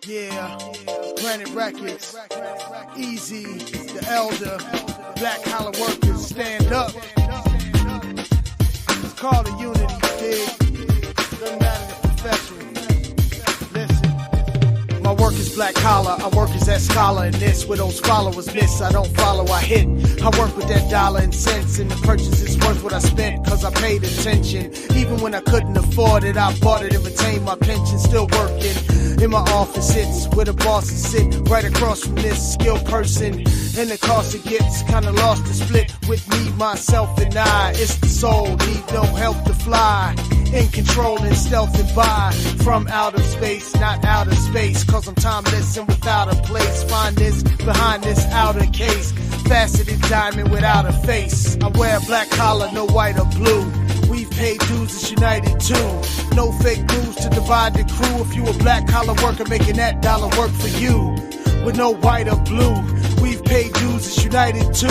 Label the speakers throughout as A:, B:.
A: Yeah, Granite Records, Easy, the Elder, Black Collar Workers, stand up. It's called a unity, dig. Doesn't matter the profession. Listen, my work is black collar, I work as that scholar in this. Where those followers miss, I don't follow, I hit. I work with that dollar and cents, and the purchase is worth what I spent, cause I paid attention. Even when I couldn't afford it, I bought it and retained my pension, still working. In my office, it's where the bosses sit, right across from this skilled person. And the cost it gets kinda lost to split with me, myself, and I. It's the soul, need no help to fly. In control and stealth and by from outer space, not outer space, cause I'm timeless and without a place. Find this behind this outer case, faceted diamond without a face. I wear black collar, no white or blue. We've paid dues, it's united too. No fake moves to divide the crew. If you a black collar worker, making that dollar work for you. With no white or blue, we've paid dues, it's united too.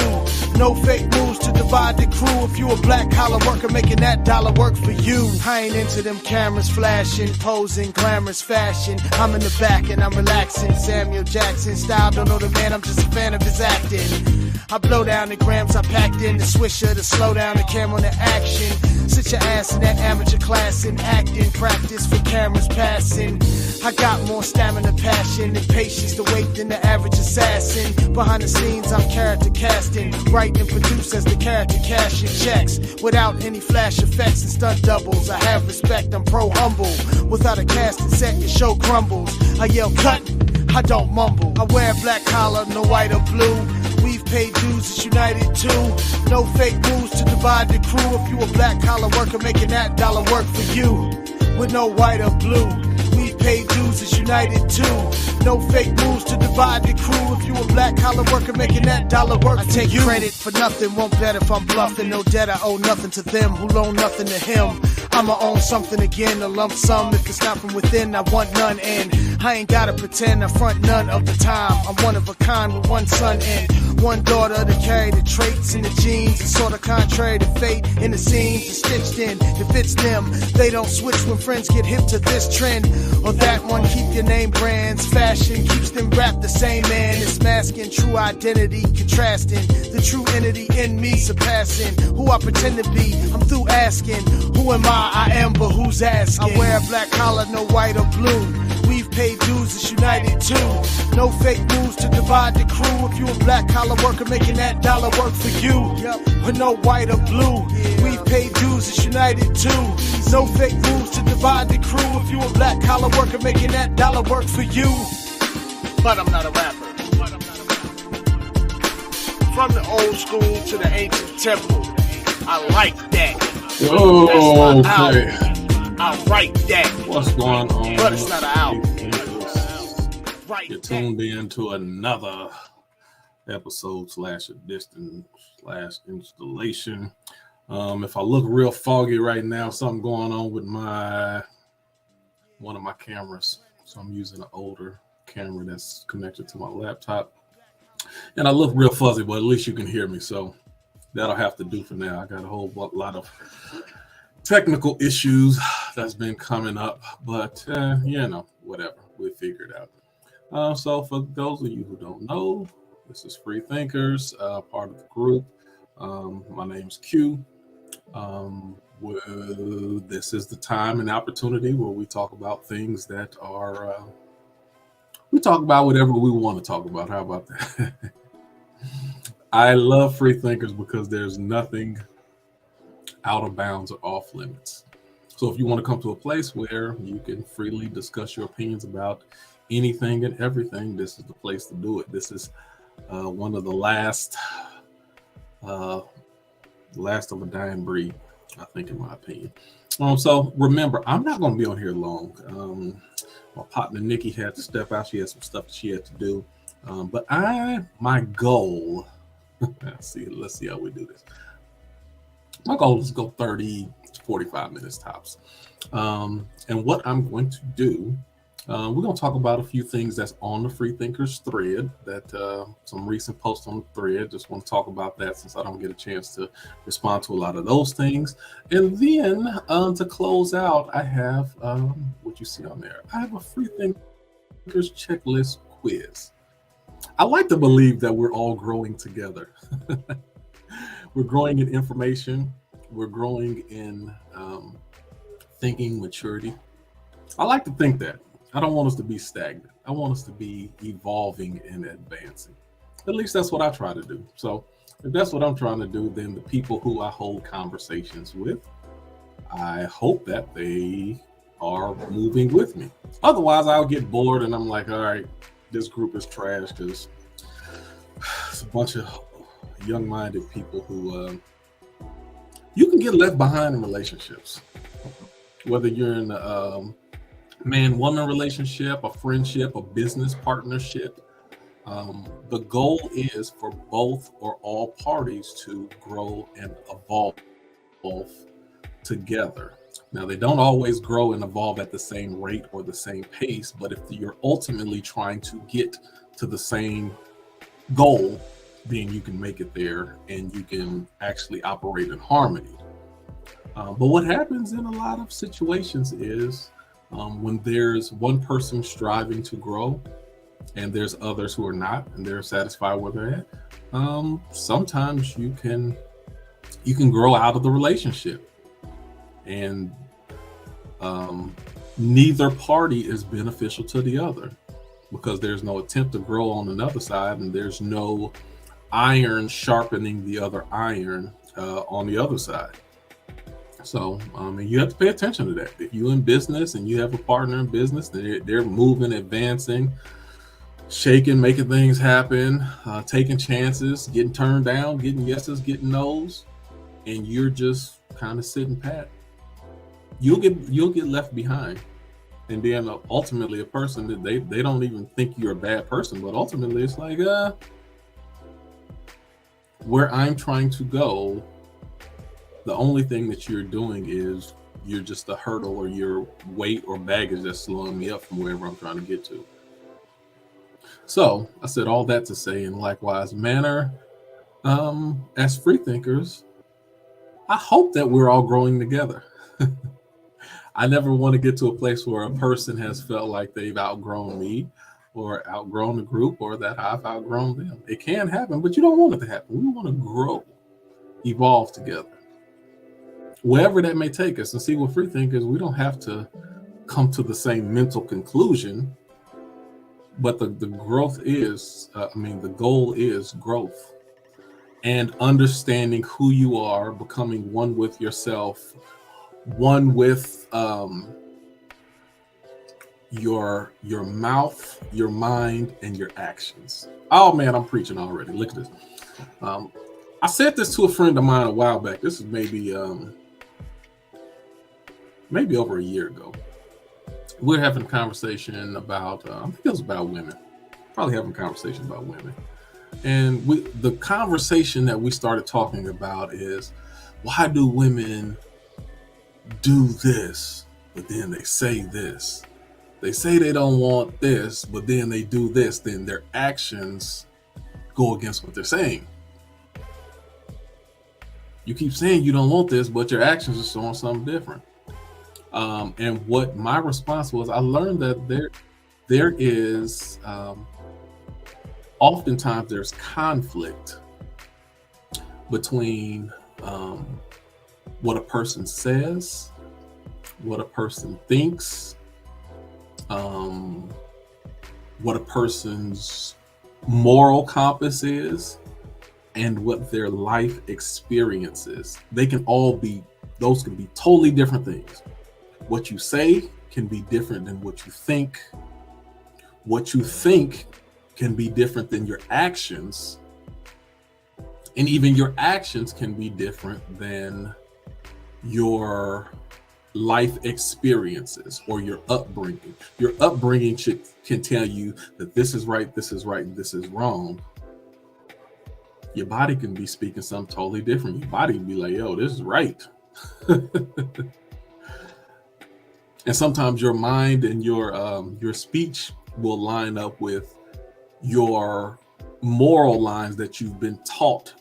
A: No fake moves to divide the crew. If you a black collar worker, making that dollar work for you. I ain't into them cameras flashing, posing, glamorous fashion. I'm in the back and I'm relaxing. Samuel Jackson style, don't know the man, I'm just a fan of his acting. I blow down the grams, I packed in the swisher to slow down the camera on the action. Sit your ass in that amateur class and acting practice for cameras passing. I got more stamina, passion, and patience to wait than the average assassin. Behind the scenes, I'm character casting, write and produce as the character cashing checks. Without any flash effects and stunt doubles, I have respect, I'm pro-humble. Without a cast and set, your show crumbles. I yell cut, I don't mumble. I wear black collar, no white or blue. We've paid dues, it's united too. No fake moves to divide the crew. If you a black collar worker, making that dollar work for you. With no white or blue, we've paid dues, it's united too. No fake moves to divide the crew. If you a black collar worker, making that dollar work for you. I take credit for nothing, won't bet if I'm bluffing. No debt, I owe nothing to them who loan nothing to him. I'ma own something again, a lump sum. If it's not from within, I want none, and I ain't gotta pretend I front none of the time. I'm one of a kind with one son and one daughter to carry the traits and the genes. It's sorta contrary to fate in the scenes. It's stitched in, it fits them. They don't switch when friends get hip to this trend or that one. Keep your name brands. Fashion keeps them wrapped the same, man. It's masking true identity, contrasting the true entity in me, surpassing who I pretend to be. I'm through asking, who am I? I am, but who's asking? I wear black collar, no white or blue. We've paid dues, it's united too. No fake moves to divide the crew. If you a black collar worker, making that dollar work for you. With no white or blue, we've paid dues, it's united too. No fake moves to divide the crew. If you a black collar worker, making that dollar work for you. But I'm not a rapper. From the old school to the ancient temple, I like that.
B: Oh, okay.
A: I write that.
B: What's going on?
A: But it's not an album.
B: You're tuned in to another episode / edition / installation. If I look real foggy right now, something going on with one of my cameras. So I'm using an older camera that's connected to my laptop. And I look real fuzzy, but at least you can hear me. So that'll have to do for now. I got a whole lot of technical issues that's been coming up, but whatever, we'll figure it out. So for those of you who don't know, this is Freethinkers, part of the group. My name's Q. This is the time and opportunity where we talk about things that are, we talk about whatever we want to talk about. How about that? I love Freethinkers because there's nothing out of bounds or off limits. So if you want to come to a place where you can freely discuss your opinions about anything and everything, this is the place to do it. This is one of the last of a dying breed, I think, in my opinion. So remember, I'm not going to be on here long. My partner Nikki had to step out. She had some stuff that she had to do. But my goal, let's see how we do this. My goal is to go 30 to 45 minutes tops. And what I'm going to do, we're going to talk about a few things that's on the Freethinkers thread, that some recent posts on the thread. Just want to talk about that since I don't get a chance to respond to a lot of those things. And then to close out, I have what you see on there. I have a Freethinkers Checklist Quiz. I like to believe that we're all growing together. We're growing in information. We're growing in thinking maturity. I like to think that. I don't want us to be stagnant. I want us to be evolving and advancing. At least that's what I try to do. So if that's what I'm trying to do, then the people who I hold conversations with, I hope that they are moving with me. Otherwise, I'll get bored and I'm like, all right, this group is trash because it's a bunch of young-minded people who you can get left behind in relationships. Whether you're in a man-woman relationship, a friendship, a business partnership, the goal is for both or all parties to grow and evolve together. Now, they don't always grow and evolve at the same rate or the same pace, but if you're ultimately trying to get to the same goal, then you can make it there and you can actually operate in harmony. But what happens in a lot of situations is when there's one person striving to grow and there's others who are not and they're satisfied where they're at, sometimes you can grow out of the relationship. And neither party is beneficial to the other because there's no attempt to grow on another side and there's no iron sharpening the other iron on the other side. So and you have to pay attention to that. If you're in business and you have a partner in business, they're moving, advancing, shaking, making things happen, taking chances, getting turned down, getting yeses, getting nos, and you're just kind of sitting pat, you'll get left behind. And then ultimately a person that they don't even think you're a bad person, but ultimately it's like where I'm trying to go, the only thing that you're doing is you're just a hurdle or your weight or baggage that's slowing me up from wherever I'm trying to get to. So I said all that to say, in likewise manner, as freethinkers, I hope that we're all growing together. I never want to get to a place where a person has felt like they've outgrown me or outgrown the group or that I've outgrown them. It can happen, but you don't want it to happen. We want to grow, evolve together, wherever that may take us. And see, with freethinkers, we don't have to come to the same mental conclusion, but the growth is, the goal is growth and understanding who you are, becoming one with yourself, one with your mouth, your mind, and your actions. Oh man, I'm preaching already. Look at this. I said this to a friend of mine a while back. This is maybe over a year ago. We're having a conversation about, I think it was about women. Probably having a conversation about women. And the conversation that we started talking about is, why do women do this, but then they say this? They say they don't want this, but then they do this. Then their actions go against what they're saying. You keep saying you don't want this, but your actions are showing something different. And what my response was, I learned that there is oftentimes there's conflict between what a person says, what a person thinks, what a person's moral compass is, and what their life experience is. Those can be totally different things. What you say can be different than what you think. What you think can be different than your actions. And even your actions can be different than your life experiences or your upbringing. Your upbringing can tell you that this is right, and this is wrong. Your body can be speaking something totally different. Your body can be like, yo, this is right. And sometimes your mind and your speech will line up with your moral lines that you've been taught,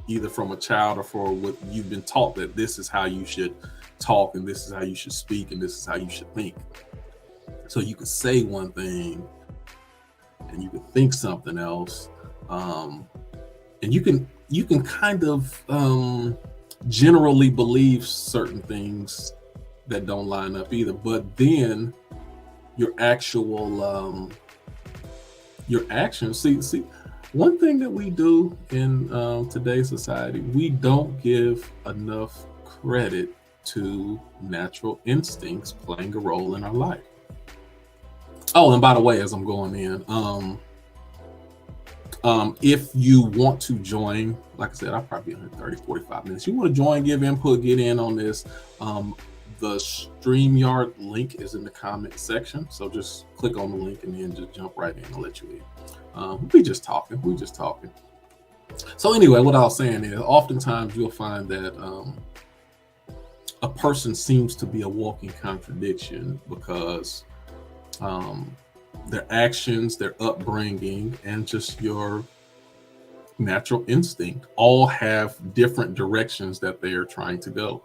B: either from a child or for what you've been taught, that this is how you should talk and this is how you should speak and this is how you should think. So you can say one thing and you can think something else, and you can kind of generally believe certain things that don't line up either. But then your actual your actions. See, one thing that we do in today's society, we don't give enough credit to natural instincts playing a role in our life. Oh, and by the way, as I'm going in, if you want to join, like I said, I'll probably be on 30, 45 minutes. You want to join, give input, get in on this. The StreamYard link is in the comment section. So just click on the link and then just jump right in. I'll let you in. We just talking. So anyway, what I was saying is oftentimes you'll find that a person seems to be a walking contradiction because their actions, their upbringing, and just your natural instinct all have different directions that they are trying to go.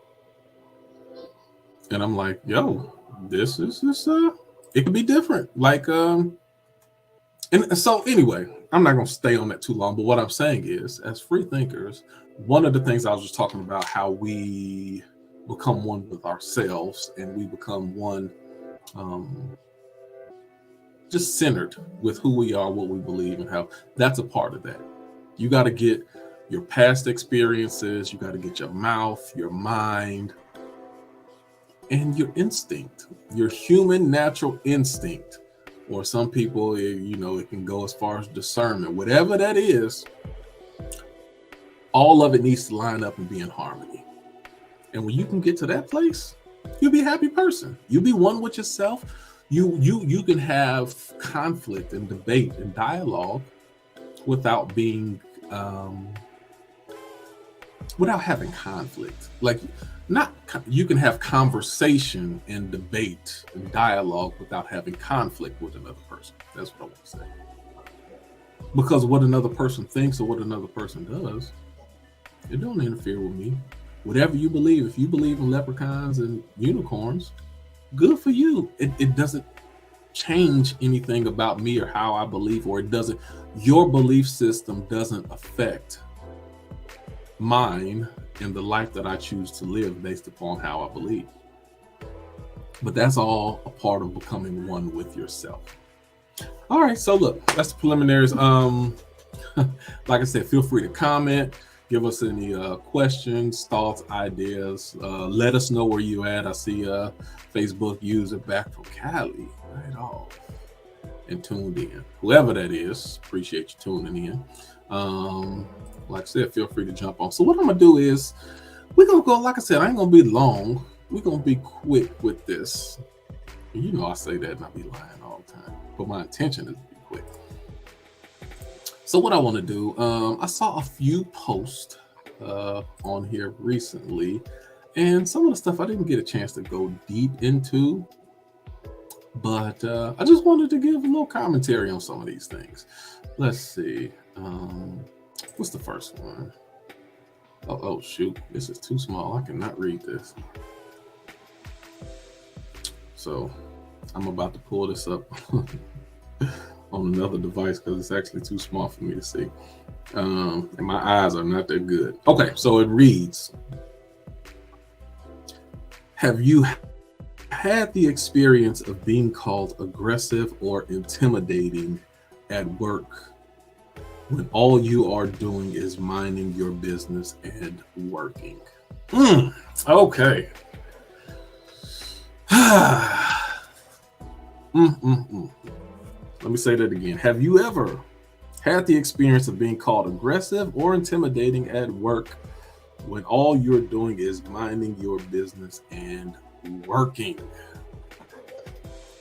B: And I'm like, yo, this it could be different. Like, and so anyway, I'm not going to stay on that too long. But what I'm saying is, as free thinkers, one of the things I was just talking about, how we become one with ourselves and we become one, just centered with who we are, what we believe, and how that's a part of that. You got to get your past experiences, you got to get your mouth, your mind, and your instinct, your human natural instinct. Or some people, it can go as far as discernment. Whatever that is, all of it needs to line up and be in harmony. And when you can get to that place, you'll be a happy person. You'll be one with yourself. You can have conflict and debate and dialogue without being without having conflict. Like, you can have conversation and debate and dialogue without having conflict with another person. That's what I want to say. Because what another person thinks or what another person does, it don't interfere with me. Whatever you believe, if you believe in leprechauns and unicorns, good for you. It doesn't change anything about me or how I believe, or your belief system doesn't affect mine and the life that I choose to live based upon how I believe. But that's all a part of becoming one with yourself. All right, so look, that's the preliminaries. Like I said, feel free to comment, give us any questions, thoughts, ideas. Let us know where you at. I see a Facebook user back from Cali, right off, and tuned in. Whoever that is, appreciate you tuning in. Like I said, feel free to jump on. So what I'm gonna do is, we're gonna go, like I said, I ain't gonna be long. We're gonna be quick with this. You know I say that and I be lying all the time, but my intention is to be quick. So what I want to do, I saw a few posts on here recently, and some of the stuff I didn't get a chance to go deep into, but I just wanted to give a little commentary on some of these things. Let's see. What's the first one? Oh shoot, this is too small. I cannot read this. So I'm about to pull this up on another device because it's actually too small for me to see. And my eyes are not that good. Okay, so it reads, have you had the experience of being called aggressive or intimidating at work when all you are doing is minding your business and working? Okay. Let me say that again. Have you ever had the experience of being called aggressive or intimidating at work when all you're doing is minding your business and working?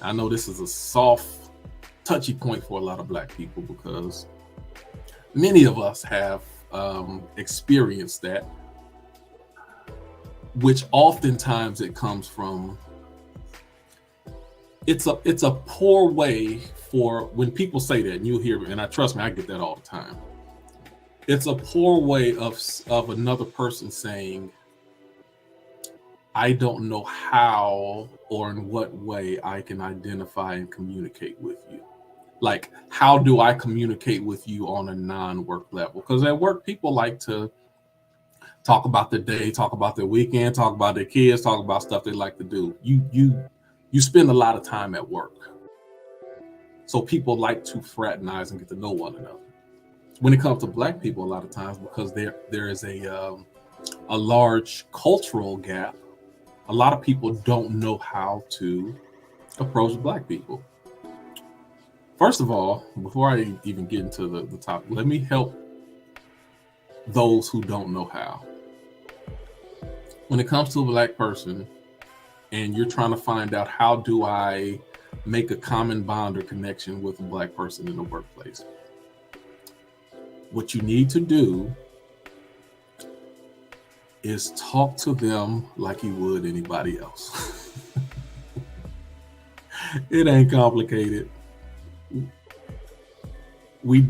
B: I know this is a soft, touchy point for a lot of Black people because many of us have experienced that, which oftentimes it comes from, it's a poor way for when people say that, and you'll hear, and trust me, I get that all the time. It's a poor way of another person saying, I don't know how or in what way I can identify and communicate with you. Like, how do I communicate with you on a non-work level? Because at work, people like to talk about their day, talk about their weekend, talk about their kids, talk about stuff they like to do. You spend a lot of time at work. So people like to fraternize and get to know one another. When it comes to Black people, a lot of times, because there is a large cultural gap, a lot of people don't know how to approach Black people. First of all, before I even get into the topic, let me help those who don't know how. When it comes to a Black person and you're trying to find out how do I make a common bond or connection with a Black person in the workplace, what you need to do is talk to them like you would anybody else. It ain't complicated. We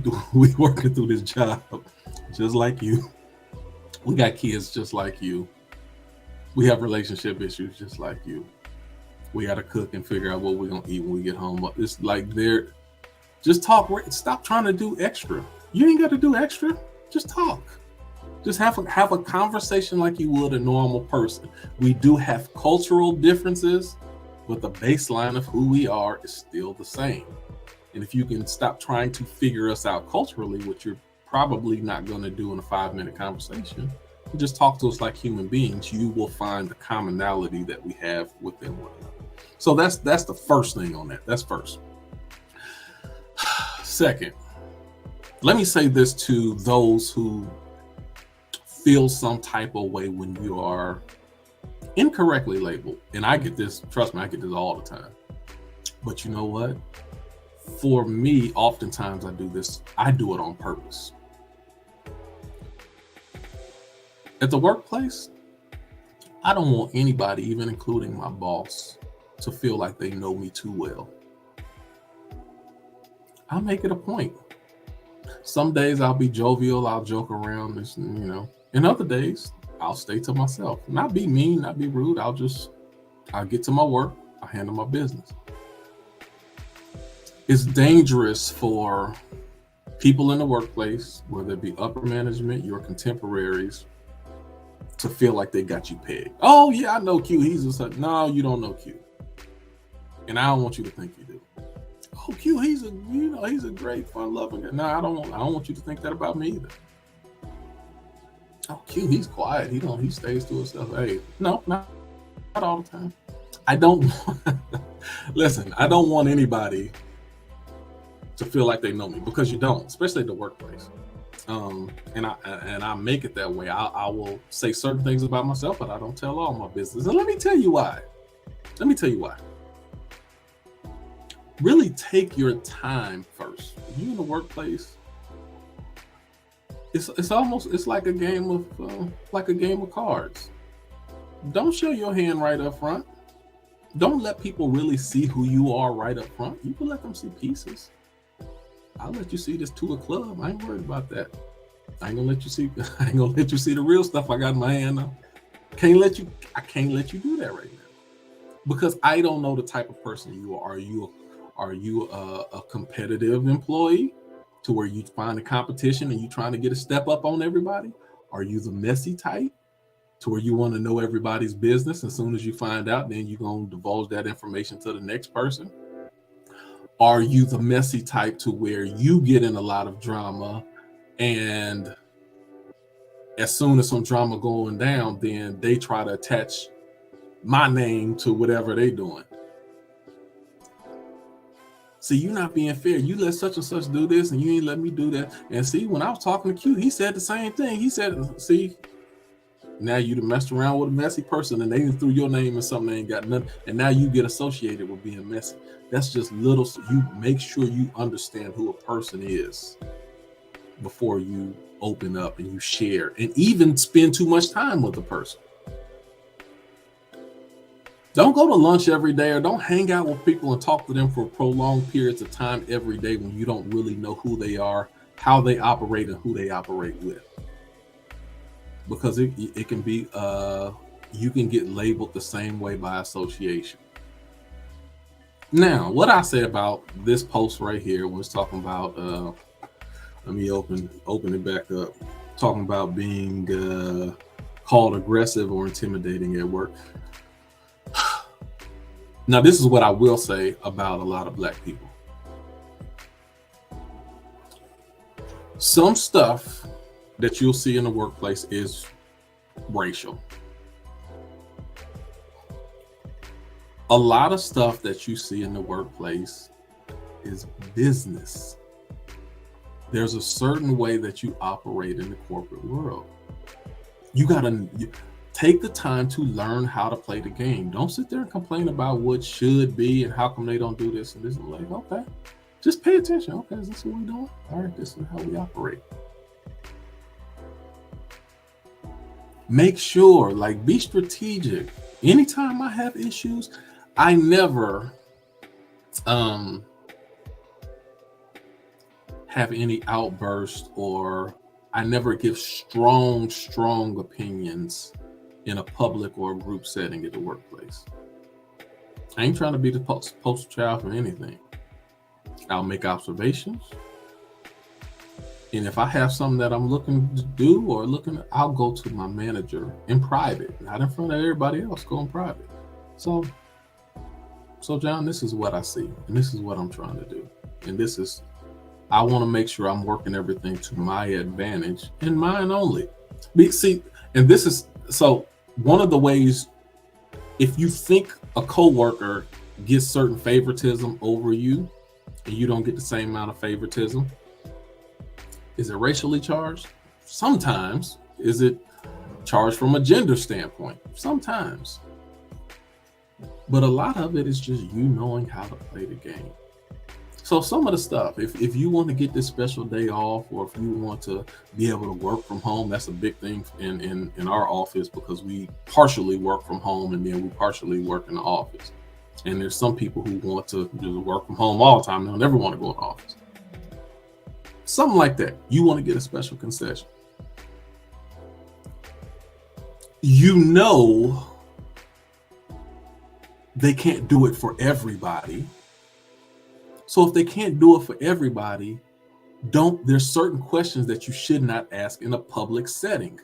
B: working through this job just like you. We got kids just like you. We have relationship issues just like you. We got to cook and figure out what we're going to eat when we get home. It's like just talk. Stop trying to do extra. You ain't got to do extra. Just talk. Just have a conversation like you would a normal person. We do have cultural differences, but the baseline of who we are is still the same. And if you can stop trying to figure us out culturally, which you're probably not going to do in a 5-minute conversation, and just talk to us like human beings, you will find the commonality that we have within one another. So that's the first thing on that. That's first. Second, let me say this to those who feel some type of way when you are incorrectly labeled. And I get this, trust me, I get this all the time. But you know what? For me, oftentimes I do it on purpose. At the workplace, I don't want anybody, even including my boss, to feel like they know me too well. I'll make it a point. Some days I'll be jovial, I'll joke around, and other days I'll stay to myself. Not be mean, not be rude. I'll get to my work, I'll handle my business. It's dangerous for people in the workplace, whether it be upper management, your contemporaries, to feel like they got you pegged. Oh yeah, I know Q. No, you don't know Q, and I don't want you to think you do. Oh, Q, he's a great, fun-loving guy. No, I don't want you to think that about me either. Oh, Q, he's quiet. He stays to himself. Hey, no, not all the time. I don't listen. I don't want anybody to feel like they know me, because you don't, especially at the workplace. And I make it that way. I will say certain things about myself, but I don't tell all my business. And let me tell you why. Really take your time first. If you're in the workplace, it's like a game of cards. Don't show your hand right up front. Don't let people really see who you are right up front. You can let them see pieces. I'll let you see this 2 of club. I ain't worried about that. I ain't gonna let you see the real stuff I got in my hand now. I can't let you do that right now, because I don't know the type of person you are. Are you a competitive employee to where you find a competition and you trying to get a step up on everybody? Are you the messy type to where you want to know everybody's business? As soon as you find out, then you're going to divulge that information to the next person? Are you the messy type to where you get in a lot of drama, and as soon as some drama going down, then they try to attach my name to whatever they doing? See, you're not being fair. You let such and such do this, and you ain't let me do that. And see, when I was talking to Q, he said the same thing. He said, see, now you done messed around with a messy person, and they threw your name in something they ain't got nothing, and now you get associated with being messy. That's just little. You make sure you understand who a person is before you open up and you share, and even spend too much time with the person. Don't go to lunch every day, or don't hang out with people and talk to them for prolonged periods of time every day when you don't really know who they are, how they operate, and who they operate with. Because it can be, you can get labeled the same way by association. Now, what I say about this post right here was talking about. Let me open it back up. Talking about being called aggressive or intimidating at work. Now, this is what I will say about a lot of Black people. Some stuff that you'll see in the workplace is racial. A lot of stuff that you see in the workplace is business. There's a certain way that you operate in the corporate world. You gotta take the time to learn how to play the game. Don't sit there and complain about what should be and how come they don't do this and this. Like, okay, just pay attention. Okay, is this what we're doing? All right, this is how we operate. Make sure, like, be strategic. Anytime I have issues, I never have any outburst, or I never give strong opinions in a public or a group setting at the workplace. I ain't trying to be the poster child for anything. I'll make observations. And if I have something that I'm looking to do or I'll go to my manager in private, not in front of everybody else, go in private. So John, this is what I see, and this is what I'm trying to do. And I want to make sure I'm working everything to my advantage and mine only. See, and this is, so one of the ways, if you think a coworker gets certain favoritism over you and you don't get the same amount of favoritism, is it racially charged? Sometimes. Is it charged from a gender standpoint? Sometimes. But a lot of it is just you knowing how to play the game. So some of the stuff, if you want to get this special day off, or if you want to be able to work from home, that's a big thing in our office, because we partially work from home and then we partially work in the office. And there's some people who want to just work from home all the time. They'll never want to go in the office. Something like that. You want to get a special concession. You know they can't do it for everybody. So if they can't do it for everybody, there's certain questions that you should not ask in a public setting,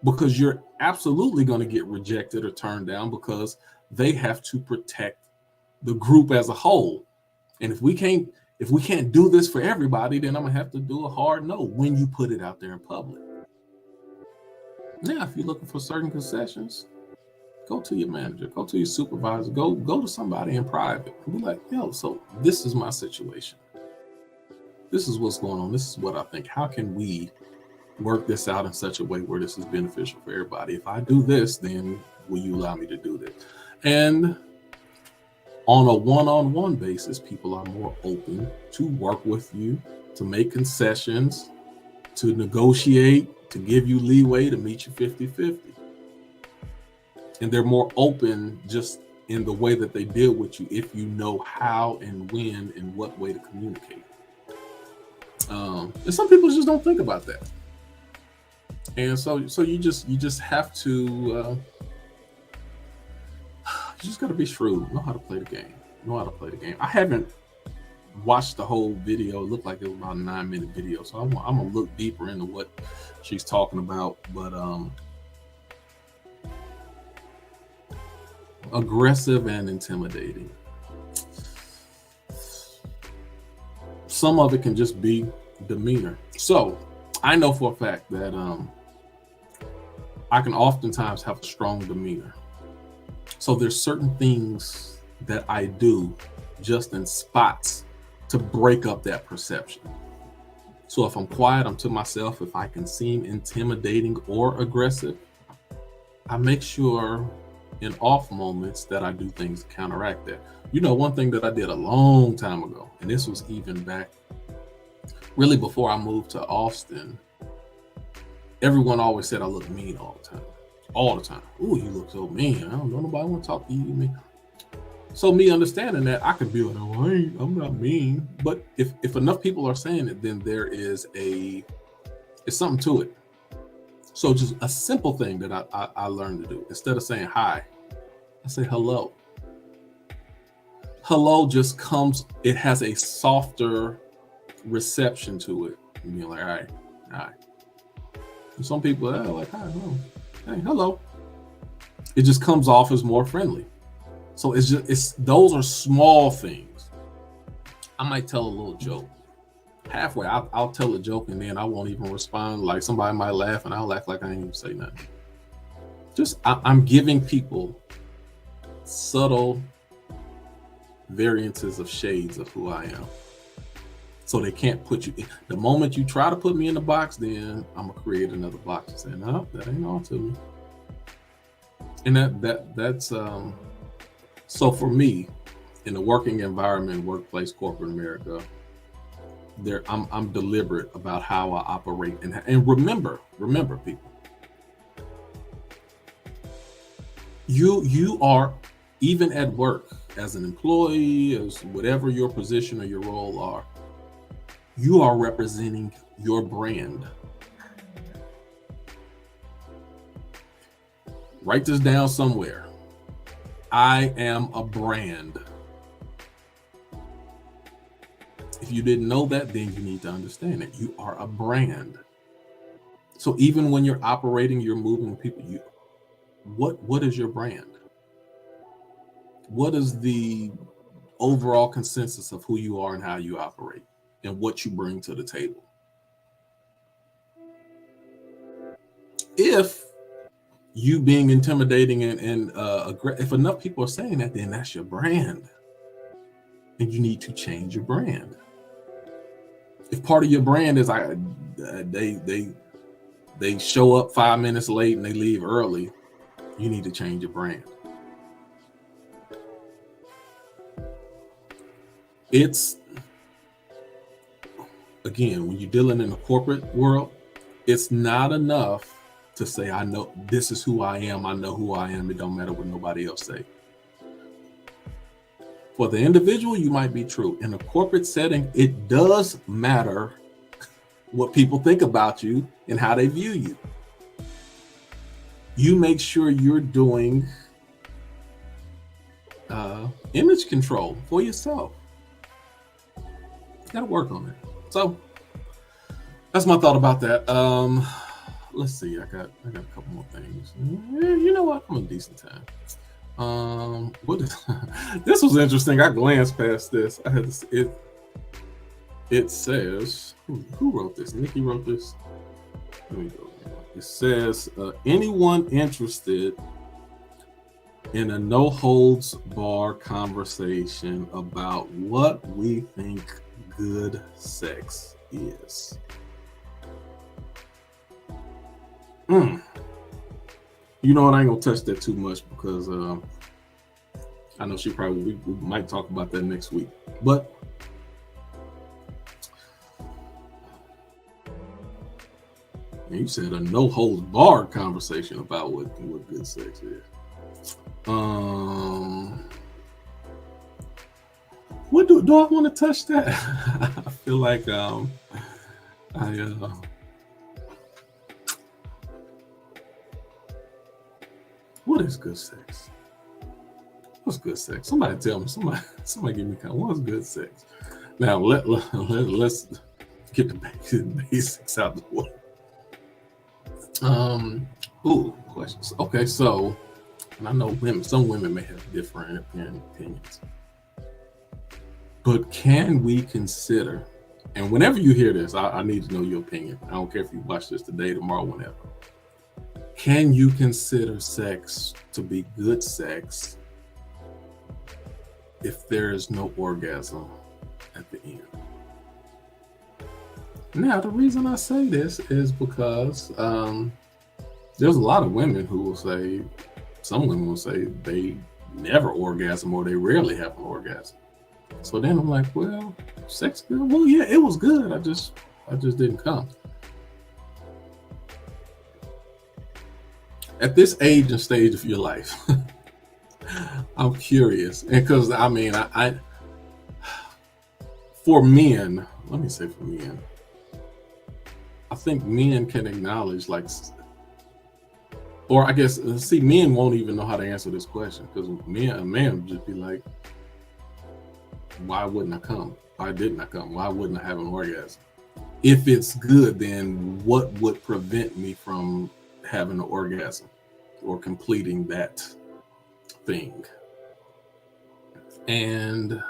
B: because you're absolutely going to get rejected or turned down, because they have to protect the group as a whole. And if we can't do this for everybody, then I'm gonna have to do a hard no when you put it out there in public. Now, if you're looking for certain concessions, go to your manager, go to your supervisor, go to somebody in private and be like, yo, so this is my situation. This is what's going on. This is what I think. How can we work this out in such a way where this is beneficial for everybody? If I do this, then will you allow me to do this? And on a one-on-one basis, people are more open to work with you, to make concessions, to negotiate, to give you leeway, to meet you 50-50. And they're more open just in the way that they deal with you, if you know how and when and what way to communicate. And some people just don't think about that. And so you just have to, you just got to be shrewd, know how to play the game. I haven't watched the whole video. It looked like it was about a 9-minute video. So I'm gonna look deeper into what she's talking about. But aggressive and intimidating. Some of it can just be demeanor. So I know for a fact that I can oftentimes have a strong demeanor. So there's certain things that I do just in spots to break up that perception. So if I'm quiet, I'm to myself. If I can seem intimidating or aggressive, I make sure in off moments that I do things to counteract that. You know, one thing that I did a long time ago, and this was even back really before I moved to Austin, everyone always said I look mean all the time. Ooh, you look so mean. I don't know, nobody want to talk to you, me. So me understanding that, I could be like, oh, I'm not mean. But if enough people are saying it, then there is it's something to it. So just a simple thing that I learned to do. Instead of saying hi, I say hello. hello just comes, it has a softer reception to it. And you're like, all right, all right. And some people are like, hi, hello. Hey, hello. It just comes off as more friendly. So it's those are small things. I might tell a little joke. Halfway, I'll tell a joke and then I won't even respond. Like somebody might laugh and I'll act like I didn't even say nothing. I'm giving people subtle variances of shades of who I am. So they can't put you in. The moment you try to put me in the box, then I'm gonna create another box and say, no, that ain't all to me. And that's so for me, in the working environment, workplace, corporate America, I'm deliberate about how I operate. And remember people, you are, even at work, as an employee, as whatever your position or your role are, you are representing your brand. Write this down somewhere. I am a brand. If you didn't know that, then you need to understand it. You are a brand. So even when you're operating, you're moving people, what is your brand? What is the overall consensus of who you are and how you operate and what you bring to the table? If you being intimidating and if enough people are saying that, then that's your brand. And you need to change your brand. If part of your brand is they show up 5 minutes late and they leave early, you need to change your brand. It's, again, when you're dealing in the corporate world, it's not enough to say, I know this is who I am. I know who I am. It don't matter what nobody else say. For the individual, you might be true. In a corporate setting, it does matter what people think about you and how they view you. You make sure you're doing image control for yourself. You gotta work on it. So that's my thought about that. Let's see. I got a couple more things. You know what? I'm in decent time. What is this was interesting. I glanced past this. I had this, it says, who wrote this? Nikki wrote this. Let me go. It says, anyone interested in a no holds bar conversation about what we think good sex is. You know what? I ain't gonna touch that too much because I know she probably, we might talk about that next week. But you said a no holds barred conversation about what good sex is. What do I want to touch that? I feel like what is good sex? What's good sex? Somebody tell me. Somebody give me kind. What's good sex? Now let's get the basics out of the way. Questions. Okay, so, and I know some women may have different opinions, but can we consider? And whenever you hear this, I need to know your opinion. I don't care if you watch this today, tomorrow, whenever. Can you consider sex to be good sex if there is no orgasm at the end? Now, the reason I say this is because there's a lot of women who will say, some women will say they never orgasm or they rarely have an orgasm. So then I'm like, well, sex good? Well, yeah, it was good. I just didn't come. At this age and stage of your life, I'm curious. And because, I mean, I for men, let me say for men, I think men can acknowledge, like, or I guess, see, men won't even know how to answer this question because a man would just be like, why wouldn't I come? Why didn't I come? Why wouldn't I have an orgasm? If it's good, then what would prevent me from having an orgasm or completing that thing? And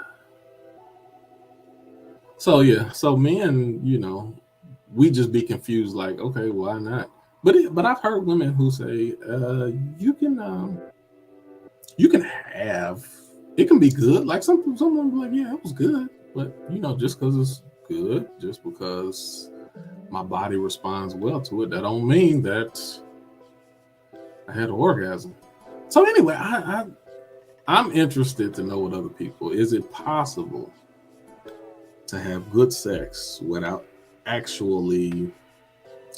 B: so, yeah, so men, we just be confused, like, okay, why not? But I've heard women who say, you can have, it can be good. Like someone be like, yeah, it was good, but just because it's good, just because my body responds well to it, that don't mean that I had an orgasm. So anyway, I'm interested to know what other people. Is it possible to have good sex without actually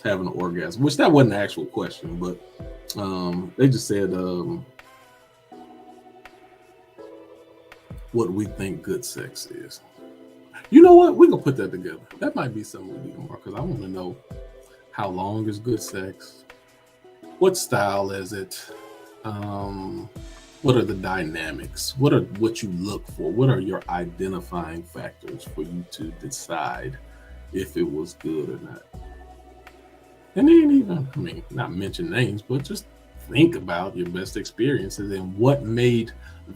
B: having an orgasm? Which that wasn't an actual question, but they just said what we think good sex is. You know what? We're gonna put that together. That might be something we do more, because I want to know how long is good sex, what style is it, what are the dynamics, what you look for, what are your identifying factors for you to decide if it was good or not. And then even, not mention names, but just think about your best experiences and what made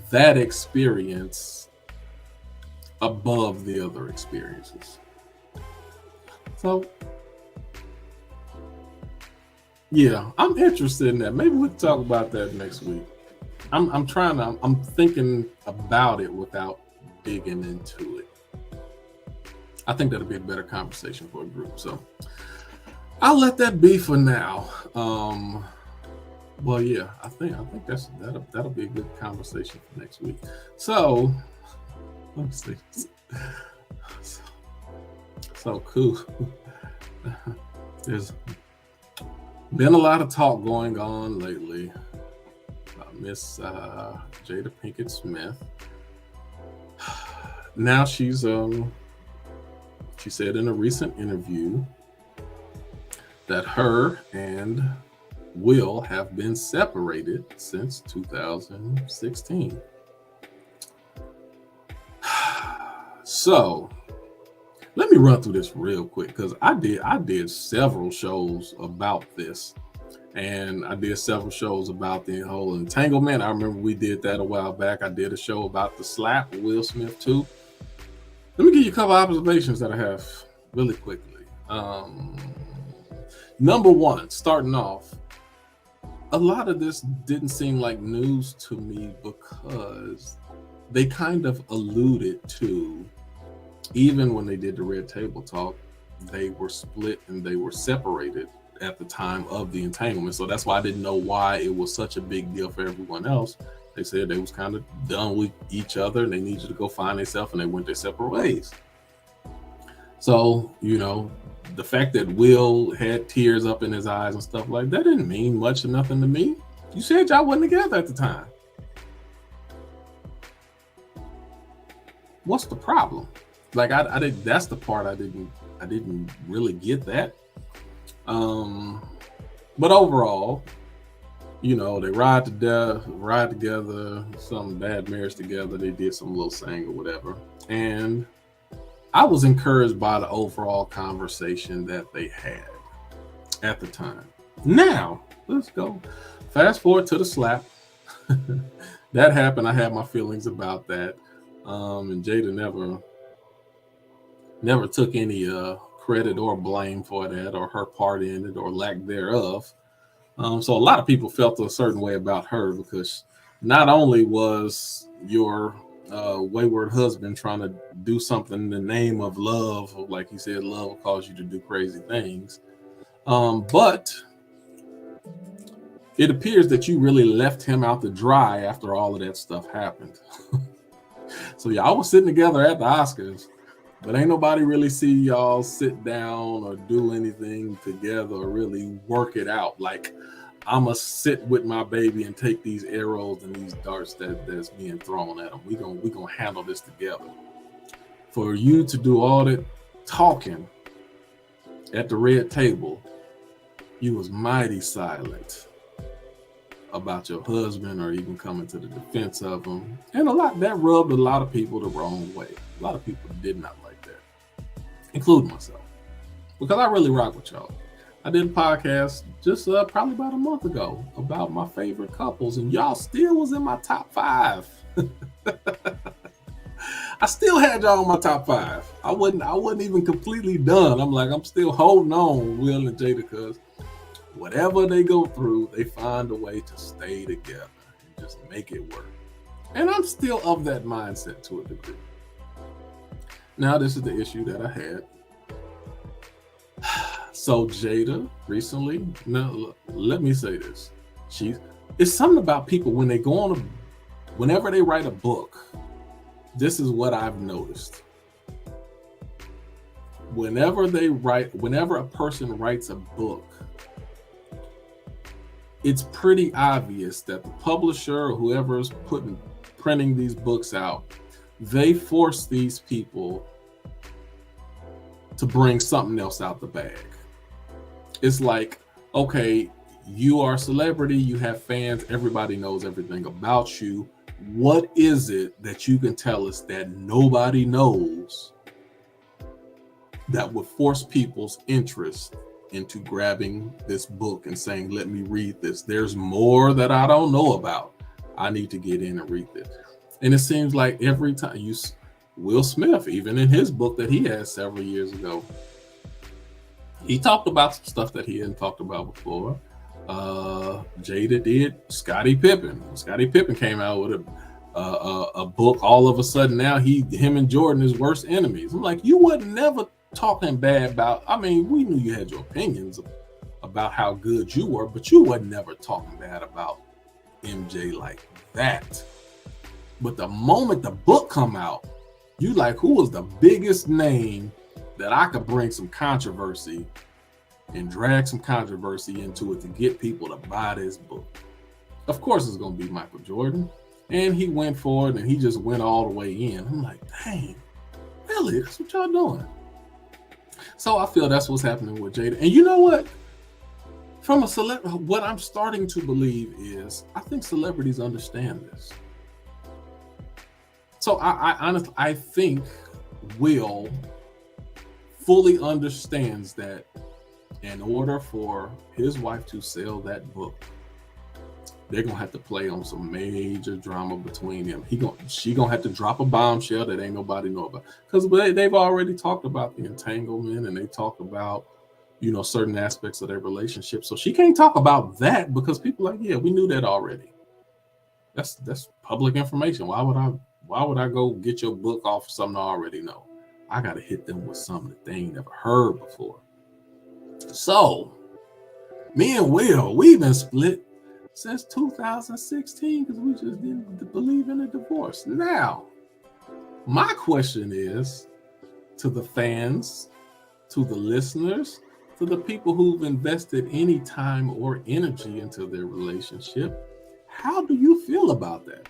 B: that experience above the other experiences. So yeah, I'm interested in that. Maybe we can talk about that next week. I'm thinking about it without digging into it. I think that'll be a better conversation for a group. So I'll let that be for now. Well, yeah, I think that'll be a good conversation for next week. So let me see. So cool. There's been a lot of talk going on lately. Miss Jada Pinkett Smith. Now she said in a recent interview that her and Will have been separated since 2016. So let me run through this real quick, because I did several shows about this, and I did several shows about the whole entanglement. I remember we did that a while back. I did a show about the slap with Will Smith too. Let me give you a couple observations that I have really quickly. Number one, starting off, a lot of this didn't seem like news to me because they kind of alluded to, even when they did the Red Table Talk, they were split and they were separated at the time of the entanglement. So that's why I didn't know why it was such a big deal for everyone else. They said they was kind of done with each other and they needed to go find themselves, and they went their separate ways. So, the fact that Will had tears up in his eyes and stuff like that didn't mean much or nothing to me. You said y'all wasn't together at the time. What's the problem? Like I did. That's the part I didn't really get that. But overall, they ride together, some bad marriage together. They did some little saying or whatever, and I was encouraged by the overall conversation that they had at the time. Now let's go fast forward to the slap. That happened. I had my feelings about that, and Jada never took any credit or blame for that, or her part in it, or lack thereof. So a lot of people felt a certain way about her, because not only was your wayward husband trying to do something in the name of love, like he said, love will cause you to do crazy things, but it appears that you really left him out to dry after all of that stuff happened. So y'all was sitting together at the Oscars, but ain't nobody really see y'all sit down or do anything together or really work it out. Like, I'ma sit with my baby and take these arrows and these darts that's being thrown at them. We gonna handle this together. For you to do all that talking at the red table, you was mighty silent about your husband or even coming to the defense of him. And that rubbed a lot of people the wrong way. A lot of people did not like that, including myself, because I really rock with y'all. I did a podcast just probably about a month ago about my favorite couples, and y'all still was in my top 5. I still had y'all in my top 5. I wasn't even completely done. I'm still holding on, Will and Jada, because whatever they go through, they find a way to stay together and just make it work. And I'm still of that mindset to a degree. Now, this is the issue that I had. So Jada recently, now let me say this. It's something about people when they go on whenever they write a book, this is what I've noticed. Whenever a person writes a book, it's pretty obvious that the publisher or whoever's printing these books out, they force these people to bring something else out the bag. It's like, okay, you are a celebrity, you have fans, everybody knows everything about you. What is it that you can tell us that nobody knows that would force people's interest into grabbing this book and saying, let me read this. There's more that I don't know about. I need to get in and read this. And it seems like every time Will Smith, even in his book that he had several years ago, he talked about some stuff that he hadn't talked about before. Jada did. Scottie Pippen came out with a book. All of a sudden now him and Jordan is worst enemies. I'm like, you wasn't never talking bad about, we knew you had your opinions about how good you were, but you wasn't never talking bad about MJ like that. But the moment the book come out, you like, who was the biggest name that I could bring some controversy and drag some controversy into it to get people to buy this book? Of course it's going to be Michael Jordan. And he went for it, and he just went all the way in. I'm like, dang, really? That's what y'all doing? So I feel that's what's happening with Jada. And you know what? From what I'm starting to believe is, I think celebrities understand this. So I honestly, I think Will fully understands that in order for his wife to sell that book, they're gonna have to play on some major drama between them. She gonna have to drop a bombshell that ain't nobody know about, because they've already talked about the entanglement and they talked about, certain aspects of their relationship. So she can't talk about that because people are like, yeah, we knew that already. That's public information. Why would I go get your book off of something I already know? I gotta hit them with something that they ain't never heard before. So me and Will, we've been split since 2016 because we just didn't believe in a divorce. Now, my question is to the fans, to the listeners, to the people who've invested any time or energy into their relationship, how do you feel about that?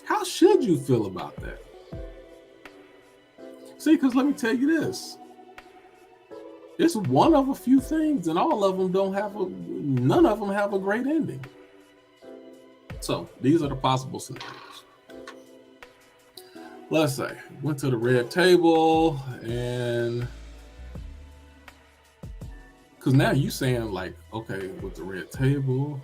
B: How should you feel about that? See, because let me tell you this. It's one of a few things, and all of them none of them have a great ending. So these are the possible scenarios. Let's say, went to the red table, and because now you saying like, okay, with the red table,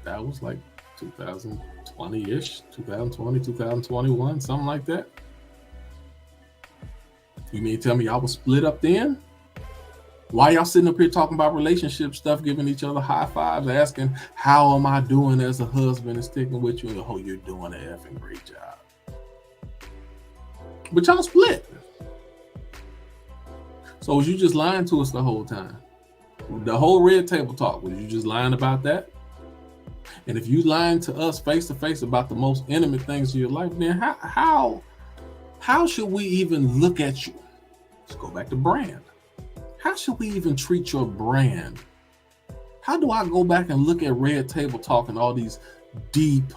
B: that was like 2020-ish, 2020, 2021, something like that. You mean tell me y'all was split up then? Why y'all sitting up here talking about relationship stuff, giving each other high fives, asking, how am I doing as a husband and sticking with you? And, oh, you're doing an effing great job. But y'all split. So was you just lying to us the whole time? The whole red table talk, was you just lying about that? And if you lying to us face to face about the most intimate things of your life, then how should we even look at you? Let's go back to brand. How should we even treat your brand? How do I go back and look at Red Table Talk and all these deep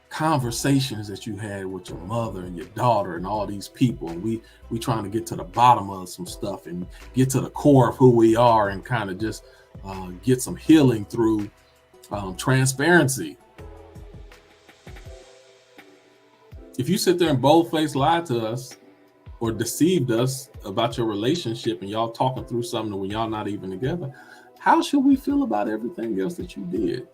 B: conversations that you had with your mother and your daughter and all these people, and we trying to get to the bottom of some stuff and get to the core of who we are and kind of just get some healing through Transparency. If you sit there and bold-faced lie to us or deceived us about your relationship and y'all talking through something when y'all not even together, how should we feel about everything else that you did?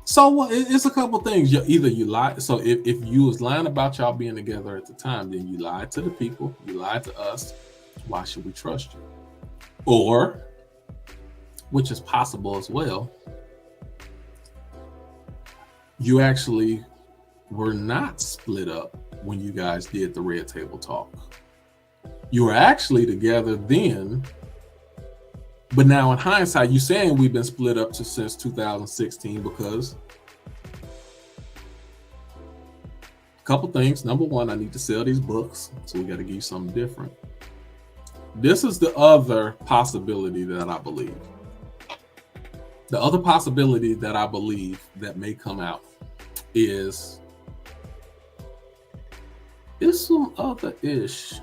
B: So it's a couple things. Either you lie. So if you was lying about y'all being together at the time, then you lied to the people, you lied to us. Why should we trust you? Or, which is possible as well, you actually were not split up when you guys did the red table talk. You were actually together then, but now in hindsight, you saying we've been split up since 2016 because a couple things. Number one, I need to sell these books, so we got to give you something different. This is the other possibility that I believe. The other possibility that I believe that may come out is some other ish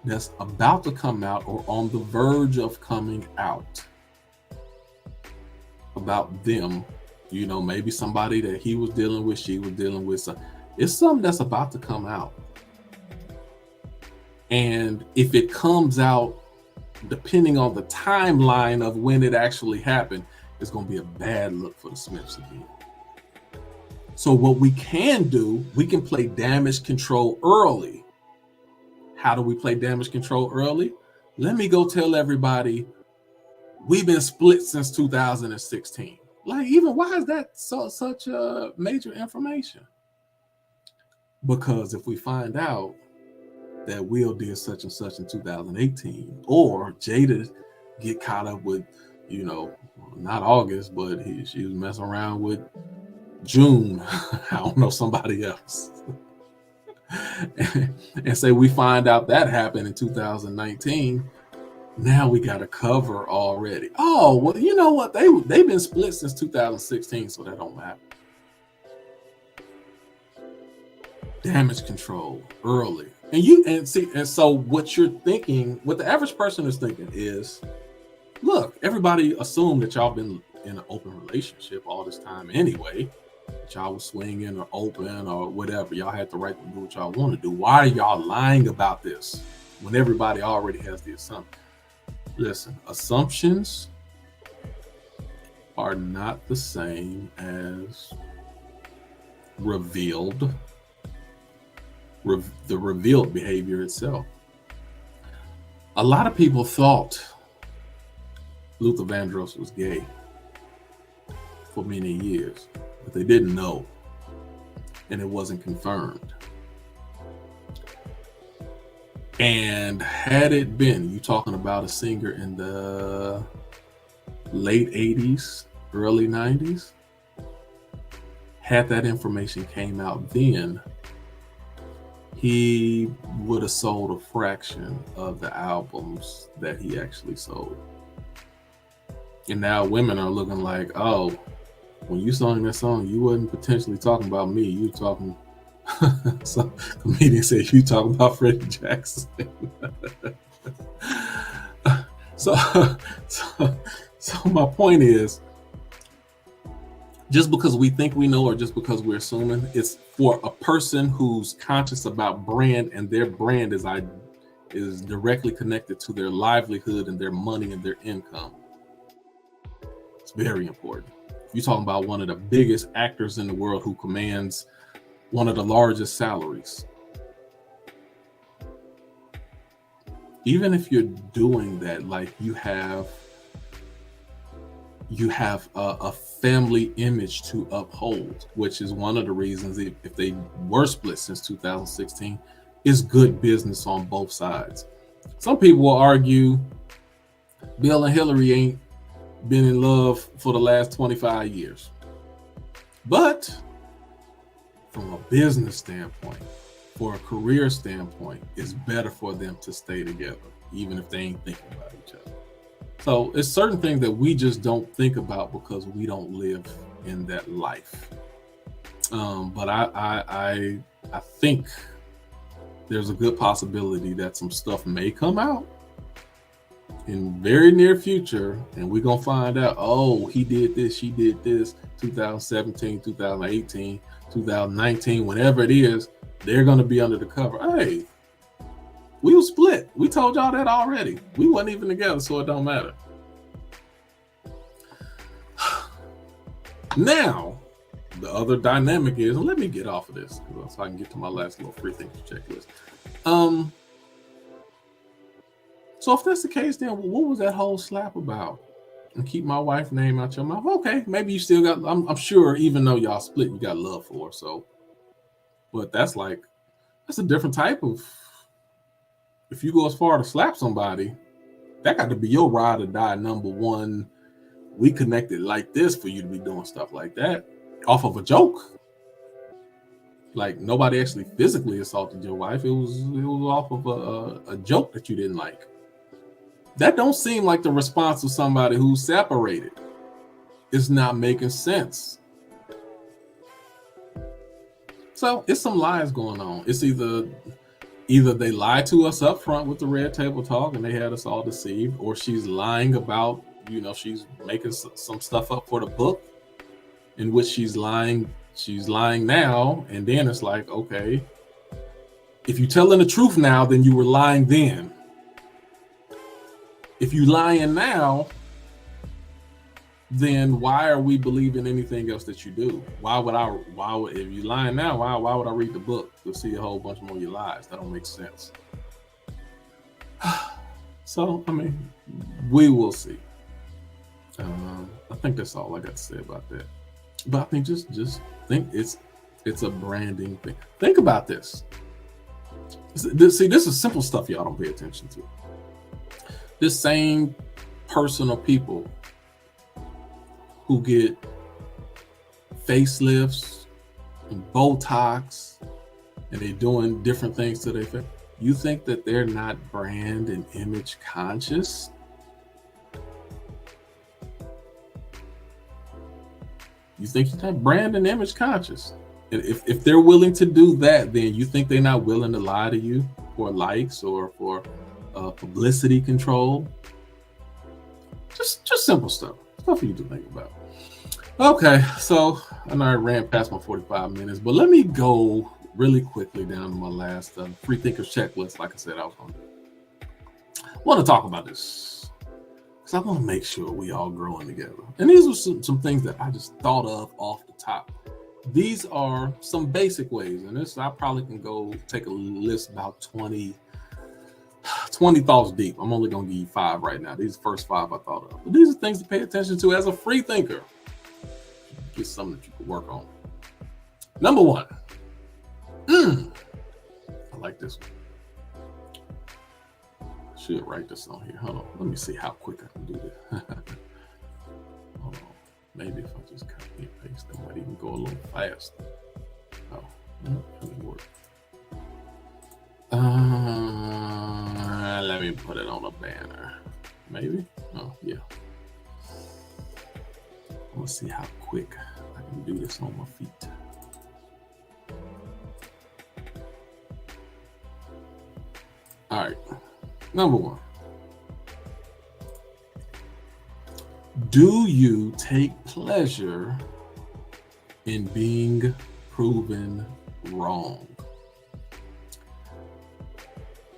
B: that's about to come out or on the verge of coming out about them. You know, maybe somebody that he was dealing with, she was dealing with. So it's something that's about to come out. And if it comes out, depending on the timeline of when it actually happened, it's going to be a bad look for the Smiths again. So what we can do, we can play damage control early. How do we play damage control early? Let me go tell everybody we've been split since 2016. Like, even why is that such a major information? Because if we find out that Will did such and such in 2018, or Jada get caught up with, you know, not August, but she was messing around with June, I don't know, somebody else. and say we find out that happened in 2019, now we got a cover already. Oh, well, you know what? They've been split since 2016, so that don't matter. Damage control early. And so what you're thinking, what the average person is thinking is, look, everybody assumed that y'all been in an open relationship all this time anyway. That y'all was swinging or open or whatever. Y'all had the right to do what y'all want to do. Why are y'all lying about this when everybody already has the assumption? Listen, assumptions are not the same as revealed. The revealed behavior itself. A lot of people thought Luther Vandross was gay for many years, but they didn't know, and it wasn't confirmed. And had it been, you talking about a singer in the late 80s, early 90s, had that information came out then, he would have sold a fraction of the albums that he actually sold. And now women are looking like, oh, when you sang that song, you wasn't potentially talking about me. You talking, some comedian said you talking about Freddie Jackson. So my point is, just because we think we know or just because we're assuming, it's for a person who's conscious about brand, and their brand is directly connected to their livelihood and their money and their income. It's very important. You're talking about one of the biggest actors in the world who commands one of the largest salaries. Even if you're doing that, like you have a family image to uphold, which is one of the reasons, if they were split since 2016, is good business on both sides. Some people will argue Bill and Hillary ain't been in love for the last 25 years. But from a business standpoint, for a career standpoint, it's better for them to stay together, even if they ain't thinking about each other. So it's certain things that we just don't think about because we don't live in that life. But I think there's a good possibility that some stuff may come out in very near future, and we're gonna find out, oh, he did this, she did this, 2017, 2018, 2019, whenever it is, they're gonna be under the cover. Hey, we were split. We told y'all that already. We wasn't even together, so it don't matter. Now, the other dynamic is, and let me get off of this so I can get to my last little free thinkers checklist. So if that's the case, then what was that whole slap about? And keep my wife's name out your mouth. Okay, maybe you still got, I'm sure even though y'all split, you got love for her. So, but that's a different type of, if you go as far to slap somebody, that got to be your ride or die number one. We connected like this for you to be doing stuff like that off of a joke. Like nobody actually physically assaulted your wife. It was off of a joke that you didn't like. That don't seem like the response of somebody who's separated. It's not making sense. So it's some lies going on. It's either they lied to us up front with the red table talk and they had us all deceived, or she's lying about, she's making some stuff up for the book in which she's lying now, and then it's like, okay, if you're telling the truth now, then you were lying then. If you lying now, then why are we believing anything else that you do? If you lying now, why would I read the book to see a whole bunch more of your lies? That don't make sense. So, I mean, we will see. I think that's all I got to say about that. But I think just think it's a branding thing. Think about this. See, this is simple stuff y'all don't pay attention to. This same person or people who get facelifts and Botox and they're doing different things to their face, you think that they're not brand and image conscious? You think you're not brand and image conscious? And if they're willing to do that, then you think they're not willing to lie to you for likes or for publicity control? Just simple stuff for you to think about. Okay, so I know I ran past my 45 minutes, but let me go really quickly down to my last free thinkers checklist. Like I said, I want to talk about this because I want to make sure we all growing together. And these are some things that I just thought of off the top. These are some basic ways, and this I probably can go take a list about 20 thoughts deep. I'm only going to give you 5 right now. These are the first 5 I thought of. But these are things to pay attention to as a free thinker. Get something that you can work on. Number 1. I like this one. I should write this on here. Hold on. Let me see how quick I can do this. Hold on. Maybe if I just copy and paste, it might even go a little faster. Oh, that doesn't work. Let me put it on a banner. Maybe? Oh, yeah. Let's see how quick I can do this on my feet. All right. Number 1. Do you take pleasure in being proven wrong?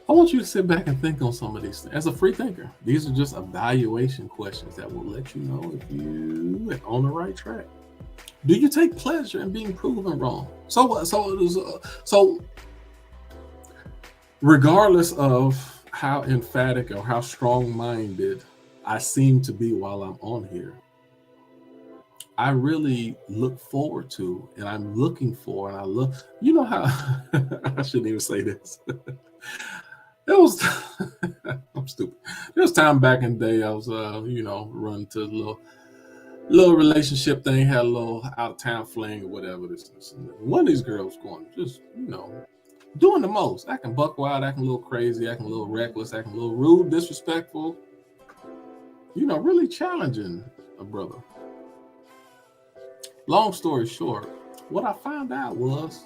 B: I want you to sit back and think on some of these things. As a free thinker, these are just evaluation questions that will let you know if you're on the right track. Do you take pleasure in being proven wrong? So regardless of how emphatic or how strong-minded I seem to be while I'm on here, I really look forward to, and I'm looking for, and I look, you know how, I shouldn't even say this. It was, I'm stupid. There was time back in the day I was, running to a little relationship thing, had a little out of town fling or whatever. This. And one of these girls going, just, doing the most, acting buck wild, acting a little crazy, acting a little reckless, acting a little rude, disrespectful, really challenging a brother. Long story short, what I found out was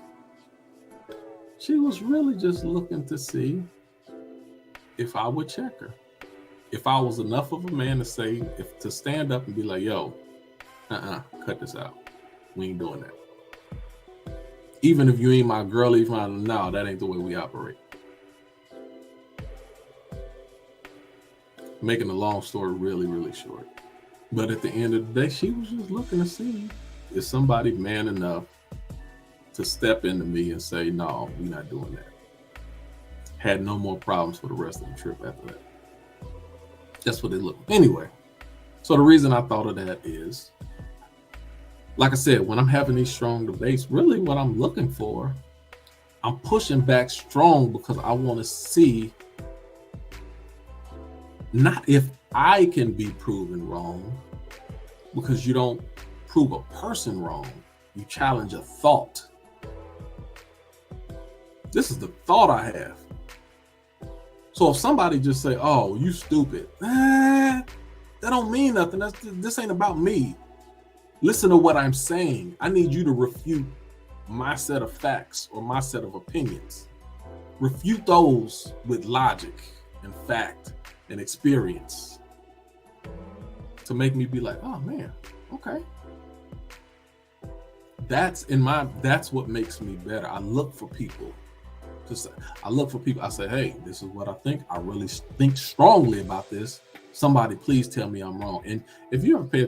B: she was really just looking to see if I would check her. if I was enough of a man to stand up and be like, yo, cut this out. We ain't doing that. Even if you ain't my girl, no, that ain't the way we operate. Making the long story really, really short. But at the end of the day, she was just looking to see if somebody man enough to step into me and say, no, we're not doing that. Had no more problems for the rest of the trip after that. That's what it looked. Anyway, so the reason I thought of that is, like I said, when I'm having these strong debates, really what I'm looking for, I'm pushing back strong because I want to see not if I can be proven wrong, because you don't prove a person wrong, you challenge a thought. This is the thought I have. So if somebody just say, oh, you stupid, that don't mean nothing. This ain't about me. Listen to what I'm saying. I need you to refute my set of facts or my set of opinions. Refute those with logic and fact and experience to make me be like, oh man, okay. That's what makes me better. I look for people. I say, hey, this is what I think. I really think strongly about this. Somebody please tell me I'm wrong. And if you ever pay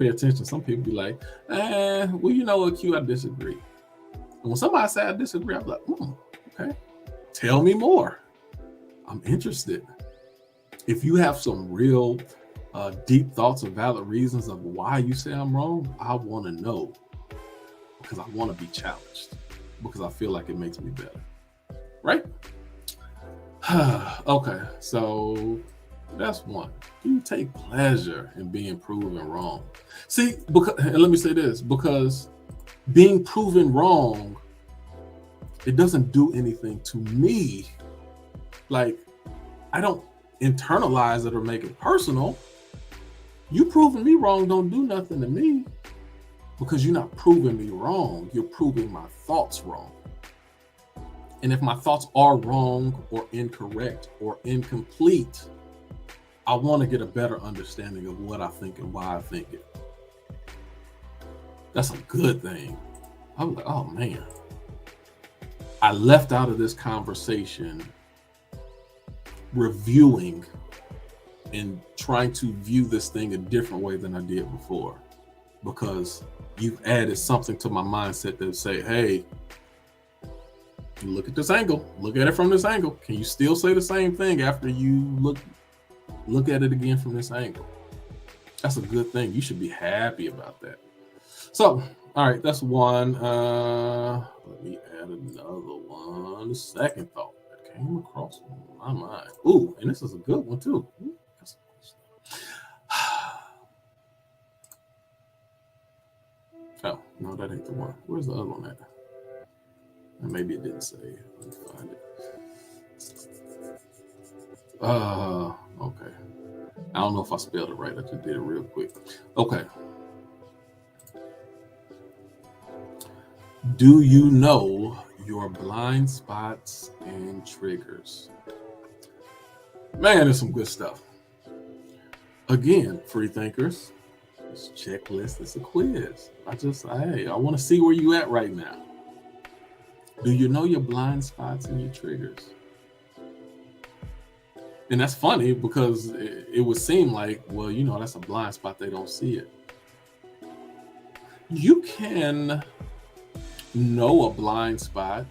B: attention, some people be like, well, you know what, Q, I disagree. And when somebody say I disagree, I'm like, okay, tell me more. I'm interested. If you have some real deep thoughts or valid reasons of why you say I'm wrong, I want to know, because I want to be challenged, because I feel like it makes me better. Right? Okay, so that's one. Do you take pleasure in being proven wrong? See, and let me say this, because being proven wrong, it doesn't do anything to me. Like, I don't internalize it or make it personal. You proving me wrong don't do nothing to me, because you're not proving me wrong. You're proving my thoughts wrong. And if my thoughts are wrong or incorrect or incomplete, I want to get a better understanding of what I think and why I think it. That's a good thing. I'm like, oh man, I left out of this conversation reviewing and trying to view this thing a different way than I did before, because you've added something to my mindset that say, hey, look at this angle, look at it from this angle. Can you still say the same thing after you look at it again from this angle? That's a good thing. You should be happy about that. So, all right, that's one. Let me add another one. The second thought that came across my mind. Ooh, and this is a good one too. Oh, no, that ain't the one. Where's the other one at? Maybe it didn't say. Let me find it. Okay. I don't know if I spelled it right. I just did it real quick. Okay. Do you know your blind spots and triggers? Man, there's some good stuff. Again, free thinkers, this checklist is a quiz. I want to see where you at right now. Do you know your blind spots and your triggers? And that's funny, because it would seem like, well, that's a blind spot. They don't see it. You can know a blind spot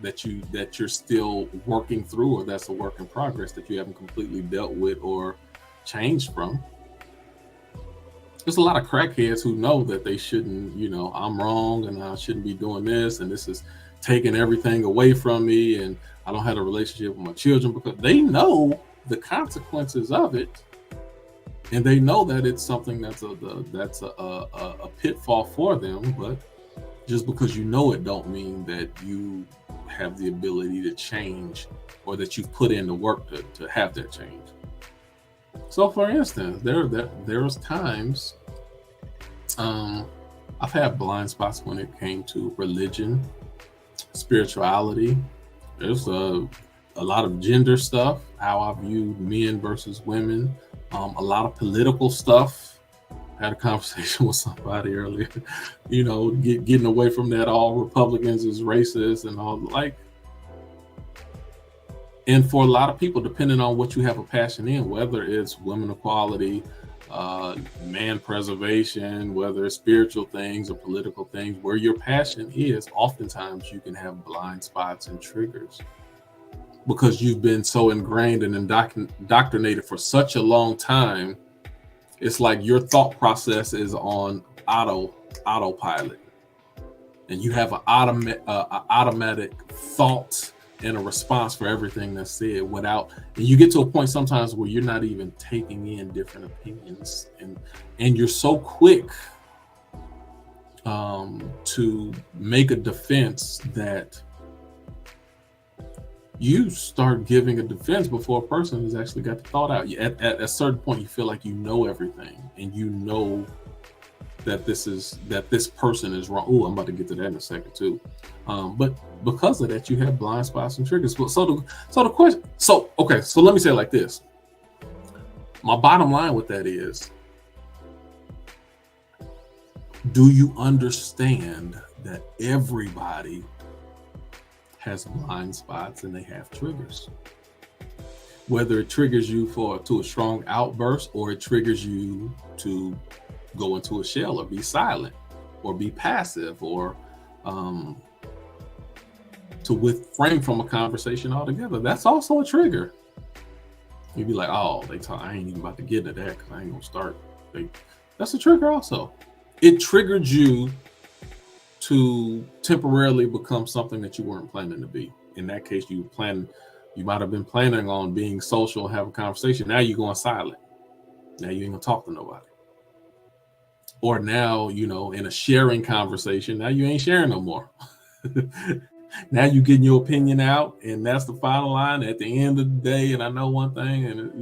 B: that you're still working through, or that's a work in progress that you haven't completely dealt with or changed from. There's a lot of crackheads who know that they shouldn't, I'm wrong and I shouldn't be doing this, and this is taking everything away from me, and I don't have a relationship with my children, because they know the consequences of it, and they know that it's something that's a pitfall for them. But just because you know it don't mean that you have the ability to change, or that you've put in the work to have that change. So, for instance, there's times I've had blind spots when it came to religion, spirituality. There's a lot of gender stuff, how I view men versus women, a lot of political stuff. I had a conversation with somebody earlier, getting away from that all Republicans is racist and all like. And for a lot of people, depending on what you have a passion in, whether it's women equality, man preservation, whether it's spiritual things or political things, where your passion is, oftentimes you can have blind spots and triggers because you've been so ingrained and indoctrinated for such a long time. It's like your thought process is on autopilot, and you have an automatic thought and a response for everything that's said and you get to a point sometimes where you're not even taking in different opinions, and you're so quick to make a defense that you start giving a defense before a person has actually got the thought out. At a certain point, you feel like you know everything, and you know that this person is wrong. Oh, I'm about to get to that in a second too. But because of that, you have blind spots and triggers. So let me say it like this. My bottom line with that is, do you understand that everybody has blind spots and they have triggers? Whether it triggers you to a strong outburst, or it triggers you to go into a shell or be silent or be passive, or to refrain from a conversation altogether, that's also a trigger. You'd be like, oh, I ain't even about to get into that because I ain't gonna start. That's a trigger also. It triggered you to temporarily become something that you weren't planning to be. In that case, you might have been planning on being social, have a conversation. Now you're going silent. Now you ain't gonna talk to nobody. Or now, in a sharing conversation, now you ain't sharing no more. Now you getting your opinion out, and that's the final line at the end of the day. And I know one thing, and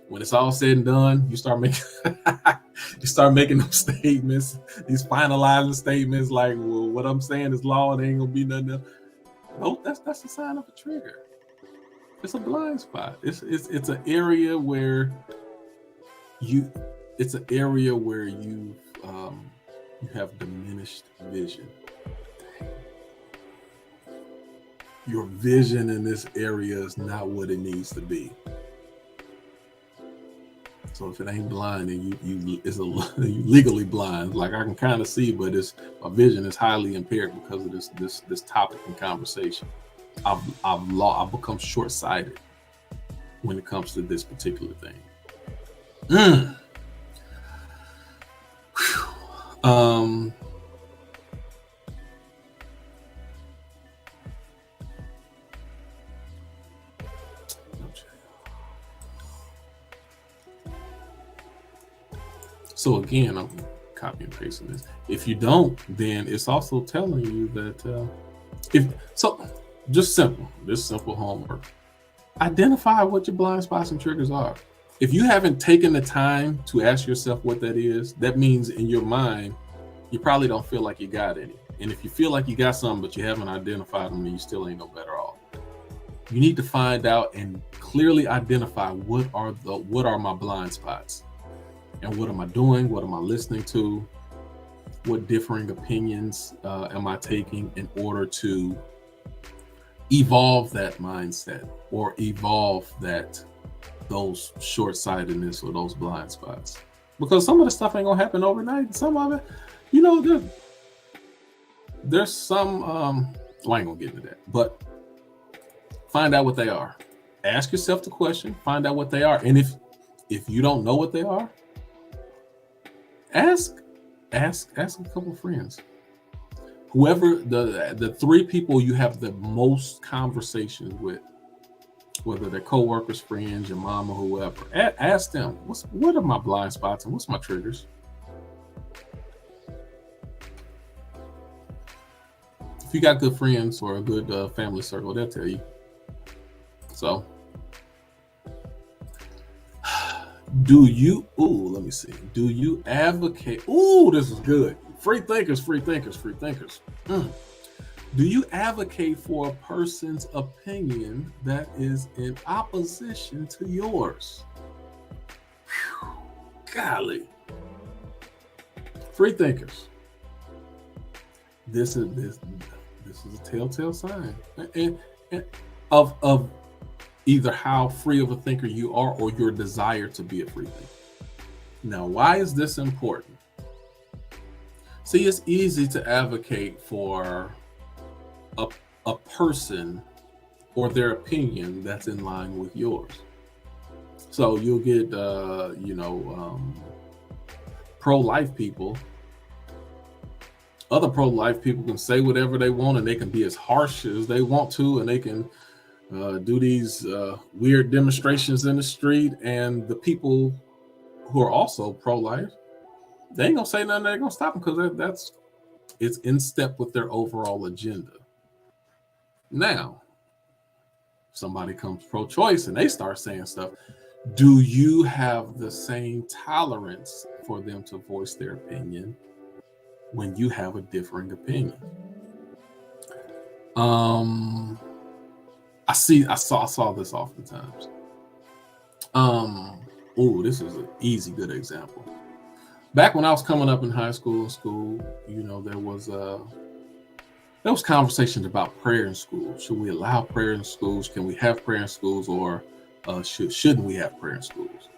B: when it's all said and done, you start making those statements, these finalizing statements like, well, what I'm saying is law, and there ain't gonna be nothing else. No, that's a sign of a trigger. It's a blind spot. It's an area where you have diminished vision. Your vision in this area is not what it needs to be. So if it ain't blind, then you legally blind. Like I can kind of see, but my vision is highly impaired because of this topic and conversation. I've become short-sighted when it comes to this particular thing. So again, I'm copy and pasting this. If you don't, then it's also telling you that this simple homework. Identify what your blind spots and triggers are. If you haven't taken the time to ask yourself what that is, that means in your mind, you probably don't feel like you got any. And if you feel like you got some, but you haven't identified them, then you still ain't no better off. You need to find out and clearly identify what are my blind spots, and what am I doing? What am I listening to? What differing opinions am I taking in order to evolve that mindset or evolve those short-sightedness or those blind spots? Because some of the stuff ain't gonna happen overnight. Some of it, there's some, I ain't gonna get into that, but find out what they are. Ask yourself the question, find out what they are. And if you don't know what they are, ask a couple of friends. Whoever the three people you have the most conversations with, whether they're coworkers, friends, your mom, or whoever, ask them, what are my blind spots and what's my triggers? If you got good friends or a good family circle, they'll tell you. So, do you advocate? Ooh, this is good. Free thinkers. Do you advocate for a person's opinion that is in opposition to yours? Whew, golly. Free thinkers. This is a telltale sign and of either how free of a thinker you are or your desire to be a free thinker. Now, why is this important? See, it's easy to advocate for a person or their opinion that's in line with yours. So you'll get, pro-life people. Other pro-life people can say whatever they want, and they can be as harsh as they want to, and they can do these weird demonstrations in the street. And the people who are also pro-life, they ain't gonna say nothing. They're gonna stop them because it's in step with their overall agenda. Now, somebody comes pro-choice and they start saying stuff. Do you have the same tolerance for them to voice their opinion when you have a differing opinion? I saw this oftentimes. This is an easy, good example. Back when I was coming up in high school, there was conversations about prayer in schools. Should we allow prayer in schools? Can we have prayer in schools, or shouldn't we have prayer in schools?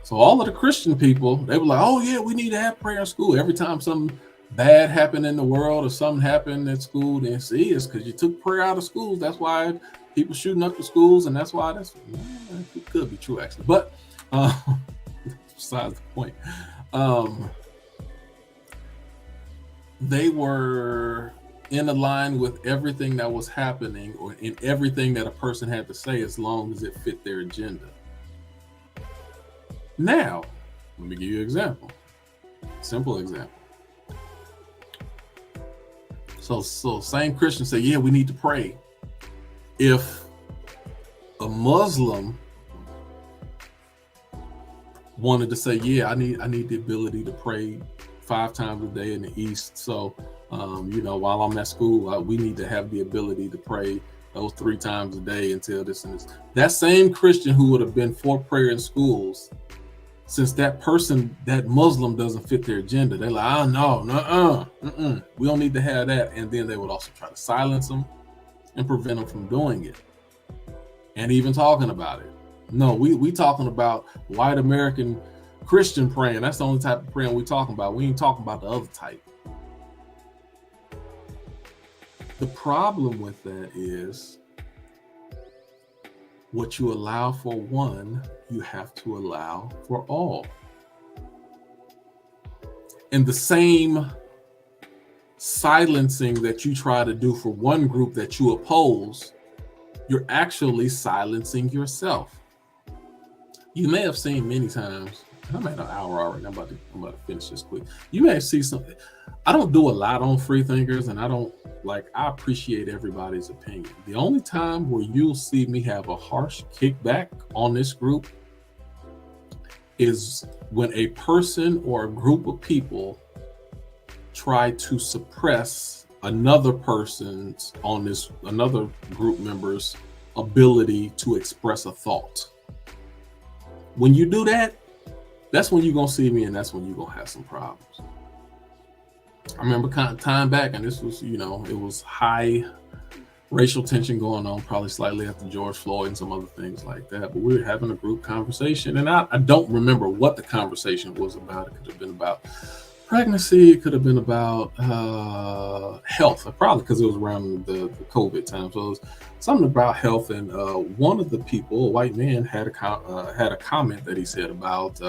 B: So all of the Christian people, they were like, "Oh yeah, we need to have prayer in school." Every time something bad happened in the world or something happened at school, then see, it's because you took prayer out of schools. That's why people shooting up the schools, and that's why it could be true actually, but besides the point. They were in line with everything that was happening or in everything that a person had to say, as long as it fit their agenda. Now, let me give you an example. Simple example. So same Christians say, yeah, we need to pray. If a Muslim wanted to say, yeah, I need the ability to pray 5 times a day in the East. So, while I'm at school, we need to have the ability to pray those 3 times a day until this and this. That same Christian who would have been for prayer in schools, since that Muslim doesn't fit their agenda, they're like, we don't need to have that. And then they would also try to silence them and prevent them from doing it and even talking about it. No, we talking about white American Christian praying. That's the only type of praying we talking about. We ain't talking about the other type. The problem with that is what you allow for one, you have to allow for all. And the same silencing that you try to do for one group that you oppose, you're actually silencing yourself. You may have seen many times, I'm at an hour already. I'm about to finish this quick. You may see something. I don't do a lot on free thinkers, and I appreciate everybody's opinion. The only time where you'll see me have a harsh kickback on this group is when a person or a group of people try to suppress another group member's ability to express a thought. When you do that, that's when you're going to see me, and that's when you're going to have some problems. I remember time back, and this was, it was high racial tension going on, probably slightly after George Floyd and some other things like that. But we were having a group conversation, and I don't remember what the conversation was about. It could have been about pregnancy. It could have been about health, probably because it was around the COVID time. So it was something about health. And one of the people, a white man, had a comment that he said about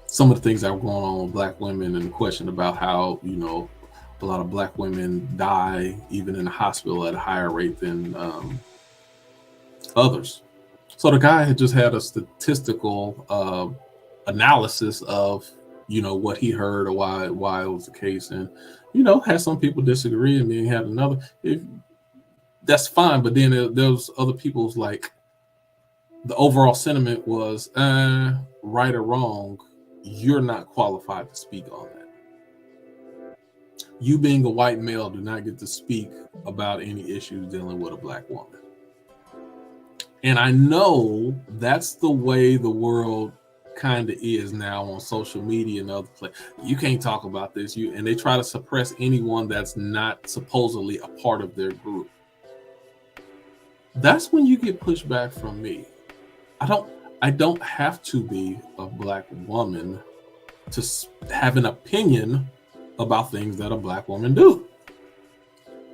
B: some of the things that were going on with Black women, and the question about how, a lot of Black women die even in the hospital at a higher rate than others. So the guy had just had a statistical analysis of, what he heard or why it was the case. And, had some people disagree, and then had another. That's fine. But then there was other people's, like, the overall sentiment was, right or wrong, you're not qualified to speak on that. you being a white male do not get to speak about any issues dealing with a black woman. And I know that's the way the world kind of is now on social media and other places. You can't talk about this. And they try to suppress anyone that's not supposedly a part of their group. That's when you get pushback from me. I don't have to be a black woman to have an opinion about things that a black woman do.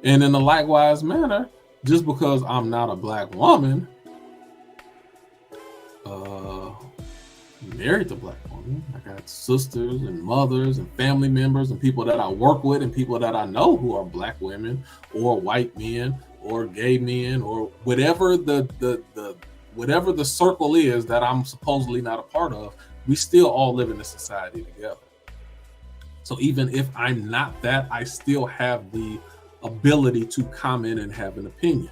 B: And in a likewise manner, just because I'm not a black woman, married to black woman, I got sisters and mothers and family members and people that I work with and people that I know who are black women or white men or gay men or whatever whatever the circle is that I'm supposedly not a part of. We still all live in a society together. So even if I'm not that, I still have the ability to comment and have an opinion.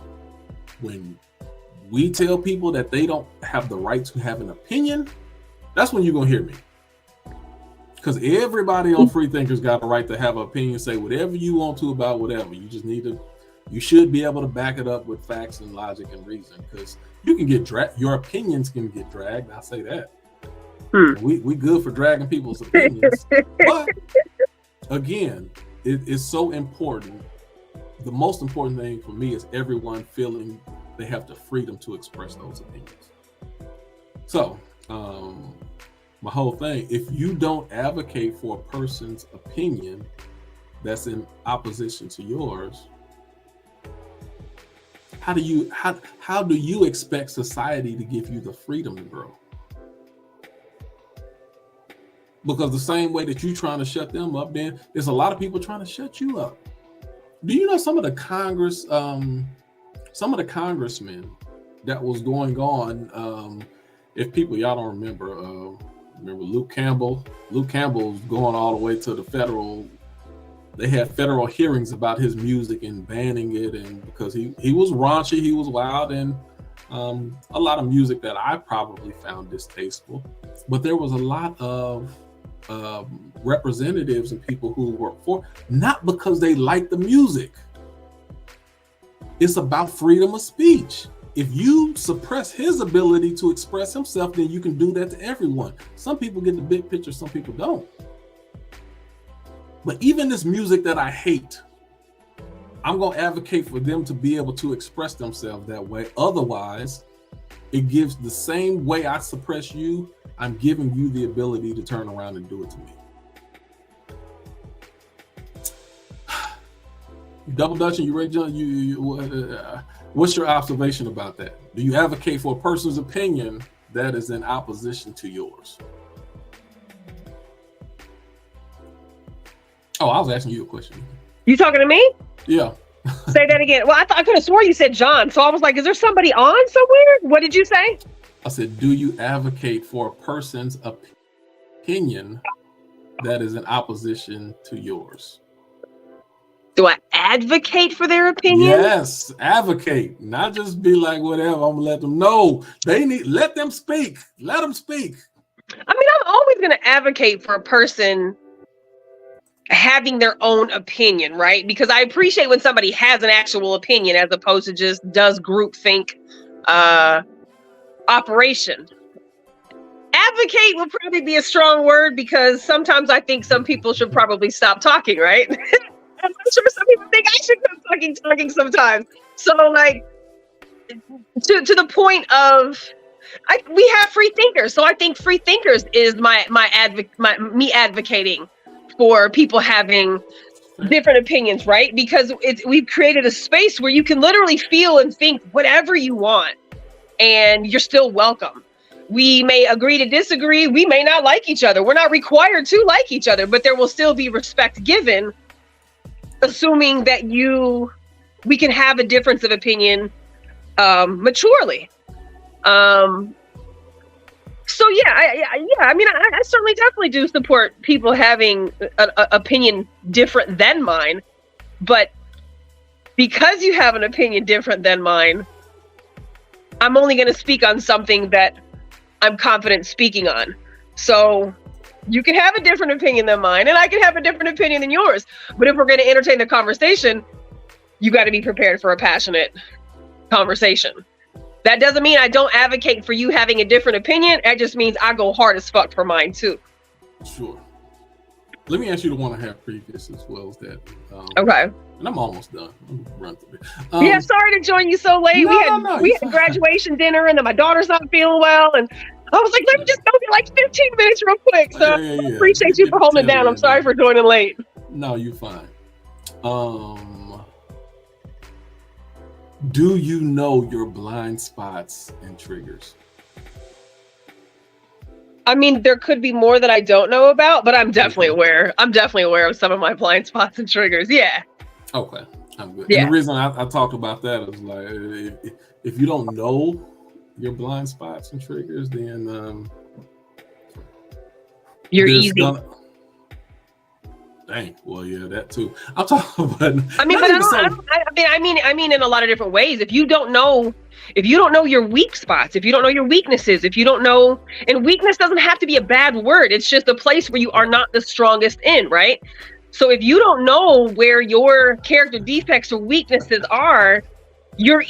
B: When we tell people that they don't have the right to have an opinion, that's when you're going to hear me. Because everybody on Freethinkers got a right to have an opinion, say whatever you want to about whatever. You should be able to back it up with facts and logic and reason, because you can get your opinions can get dragged. I'll say that. We good for dragging people's opinions. But again, it's so important. The most important thing for me is everyone feeling they have the freedom to express those opinions. So, my whole thing, if you don't advocate for a person's opinion that's in opposition to yours, how do you expect society to give you the freedom to grow? Because the same way that you're trying to shut them up, then there's a lot of people trying to shut you up. Do you know some of the congressmen that was going on? If people y'all don't remember Luke Campbell. Luke Campbell was going all the way to the federal. They had federal hearings about his music and banning it, and because he was raunchy, he was wild, and a lot of music that I probably found distasteful. But there was a lot of representatives and people who were for, not because they liked the music. It's about freedom of speech. If you suppress his ability to express himself, then you can do that to everyone. Some people get the big picture, some people don't. But even this music that I hate, I'm going to advocate for them to be able to express themselves that way. Otherwise, it gives the same way I suppress you, I'm giving you the ability to turn around and do it to me. Double Dutch, you ready, John? What's your observation about that? Do you advocate for a person's opinion that is in opposition to yours? Oh, I was asking you a question.
C: You talking to me?
B: Yeah.
C: Say that again. Well, I could have swore you said John, so I was like, is there somebody on somewhere? What did you say?
B: I said, do you advocate for a person's opinion that is in opposition to yours?
C: Do I advocate for their opinion?
B: Yes, advocate. Not just be like, whatever, I'm gonna let them know. Let them speak. Let them speak.
C: I mean, I'm always going to advocate for a person having their own opinion, right? Because I appreciate when somebody has an actual opinion as opposed to just does groupthink operation. Advocate would probably be a strong word, because sometimes I think some people should probably stop talking, right? I'm sure some people think I should stop talking sometimes. So, like, to the point of, we have free thinkers. So I think free thinkers is me advocating for people having different opinions, right? Because we've created a space where you can literally feel and think whatever you want, and you're still welcome. We may agree to disagree. We may not like each other. We're not required to like each other, but there will still be respect given, assuming that we can have a difference of opinion maturely. So yeah, I mean, I certainly definitely do support people having an opinion different than mine, but because you have an opinion different than mine, I'm only going to speak on something that I'm confident speaking on. So You can have a different opinion than mine, and I can have a different opinion than yours. But if we're going to entertain the conversation, you got to be prepared for a passionate conversation. That doesn't mean I don't advocate for you having a different opinion. That just means I go hard as fuck for mine too.
B: Sure. Let me ask you the one I have previous as well as that.
C: Okay.
B: And I'm almost done. I'm gonna run through it.
C: Yeah, sorry to join you so late. We had graduation dinner, and then my daughter's not feeling well, and I was like, let me just go get like 15 minutes real quick. So I appreciate you for holding it down. I'm sorry for joining late.
B: No, you're fine. Do you know your blind spots and triggers?
C: I mean, there could be more that I don't know about, but I'm definitely aware. I'm definitely aware of some of my blind spots and triggers. Yeah. Okay,
B: I'm good. Yeah. And the reason I talked about that is like, if you don't know your blind spots and triggers, then
C: you're easy.
B: Dang. Well, yeah, that too. I'm talking about.
C: I mean, in a lot of different ways. If you don't know your weak spots, if you don't know your weaknesses, if you don't know, and weakness doesn't have to be a bad word. It's just a place where you are not the strongest in, right? So if you don't know where your character defects or weaknesses are, you're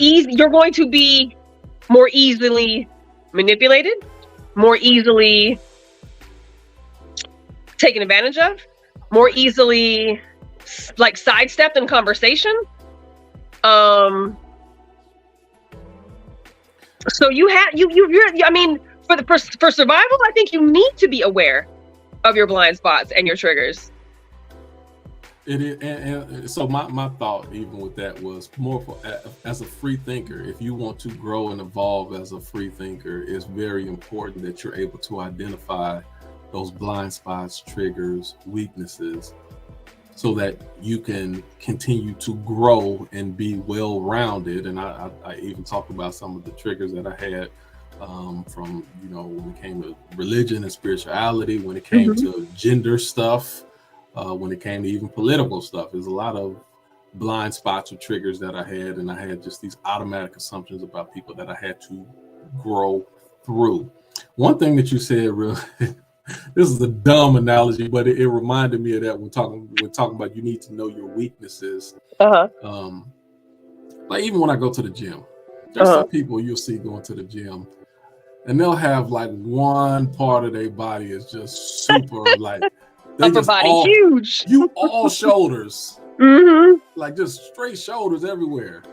C: going to be more easily manipulated, more easily taken advantage of, more easily like sidestepped in conversation. So you're I mean, for survival, I think you need to be aware of your blind spots and your triggers.
B: It is, and so my thought even with that was more for as a free thinker. If you want to grow and evolve as a free thinker, it's very important that you're able to identify those blind spots, triggers, weaknesses, so that you can continue to grow and be well-rounded. And I even talked about some of the triggers that I had from, when it came to religion and spirituality, when it came to gender stuff, when it came to even political stuff. There's a lot of blind spots or triggers that I had, and I had just these automatic assumptions about people that I had to grow through. One thing that you said really this is a dumb analogy, but it reminded me of that when talking about you need to know your weaknesses. Like even when I go to the gym, there's some people you'll see going to the gym, and they'll have like one part of their body is just super like
C: upper body huge.
B: You all shoulders, like just straight shoulders everywhere.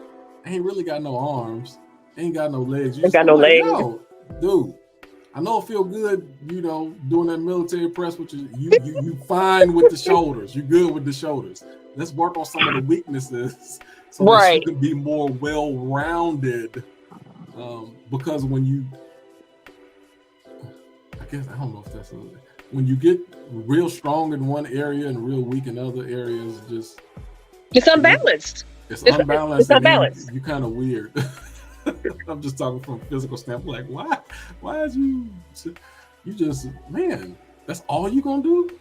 B: Ain't really got no arms, ain't got no legs.
C: Ain't got no legs.
B: Yo, dude. I know it feel good, doing that military press, which is you fine with the shoulders. You good with the shoulders. Let's work on some of the weaknesses so that you can be more well-rounded. Because when you get real strong in one area and real weak in other areas,
C: it's unbalanced.
B: It's unbalanced.
C: It's unbalanced.
B: You kind of weird. I'm just talking from a physical standpoint. Like, why is you just, man, that's all you gonna do?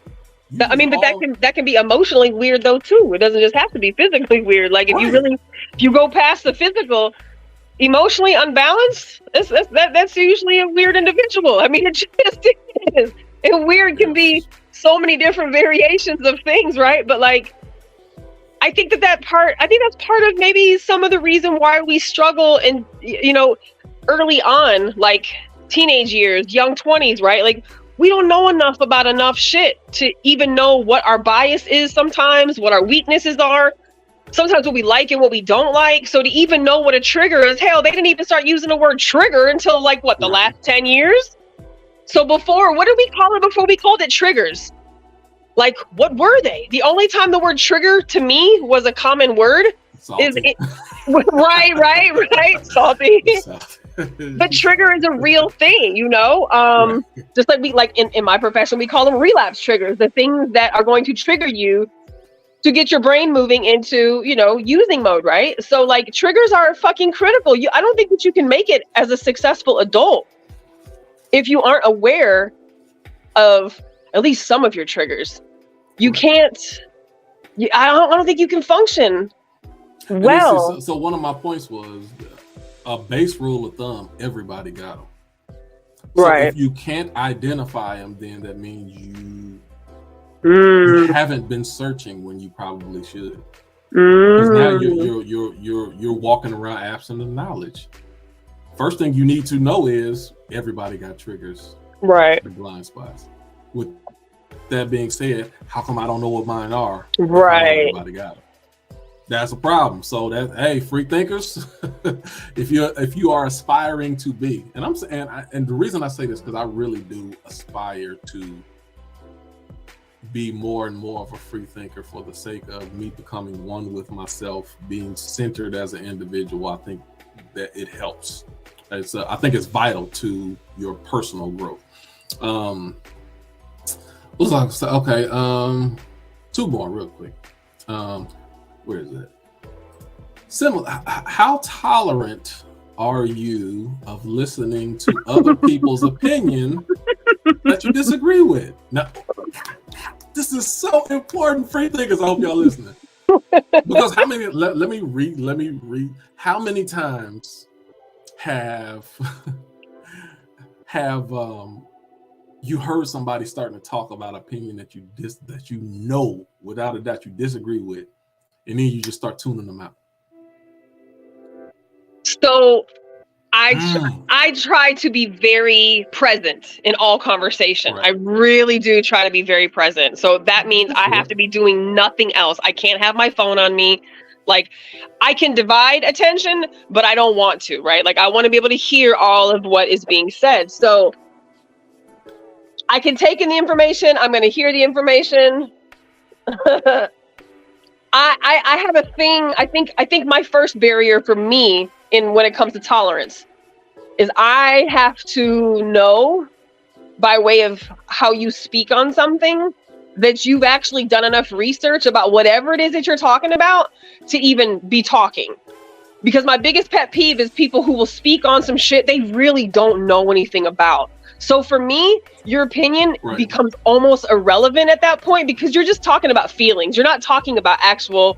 C: That can be emotionally weird though too. It doesn't just have to be physically weird. Like if you go past the physical, emotionally unbalanced, that's usually a weird individual. I mean, it just is. And weird can be so many different variations of things, right? But like, I think that's part of maybe some of the reason why we struggle in, early on, like teenage years, young 20s, right? Like we don't know enough about enough shit to even know what our bias is sometimes, what our weaknesses are, sometimes what we like and what we don't like. So to even know what a trigger is, hell, they didn't even start using the word trigger until like the last 10 years? So what did we call it before we called it triggers? Like, what were they? The only time the word trigger to me was a common word
B: salty.
C: Right. Salty. But trigger is a real thing, just like we in my profession, we call them relapse triggers, the things that are going to trigger you to get your brain moving into, using mode, right? So like triggers are fucking critical. I don't think that you can make it as a successful adult if you aren't aware of at least some of your triggers. You can't. I don't think you can function well.
B: So one of my points was a base rule of thumb. Everybody got them. So
C: Right.
B: if you can't identify them, then that means you haven't been searching when you probably should. Because now you're walking around absent of knowledge. First thing you need to know is everybody got triggers,
C: Right.
B: and blind spots. With that being said, how come I don't know what mine are?
C: Right.
B: Everybody got them. That's a problem. So that, hey, free thinkers, if you are aspiring to be, and I'm saying, and the reason I say this because I really do aspire to be more and more of a free thinker for the sake of me becoming one with myself, being centered as an individual. I think that it helps. I think it's vital to your personal growth. Okay, two more real quick. Where is it? Similar. How tolerant are you of listening to other people's opinion that you disagree with? Now, this is so important, free thinkers. I hope y'all listening. Because how many? Let me read. How many times have you heard somebody starting to talk about opinion that you know without a doubt you disagree with, and then you just start tuning them out?
C: So I try to be very present in all conversation.
B: Right.
C: I really do try to be very present. So that means I have to be doing nothing else. I can't have my phone on me. Like, I can divide attention, but I don't want to, right? Like, I want to be able to hear all of what is being said. So I can take in the information. I'm going to hear the information. I have a thing. I think my first barrier for me when it comes to tolerance is I have to know by way of how you speak on something that you've actually done enough research about whatever it is that you're talking about to even be talking. Because my biggest pet peeve is people who will speak on some shit they really don't know anything about. So for me, your opinion becomes almost irrelevant at that point because you're just talking about feelings. You're not talking about actual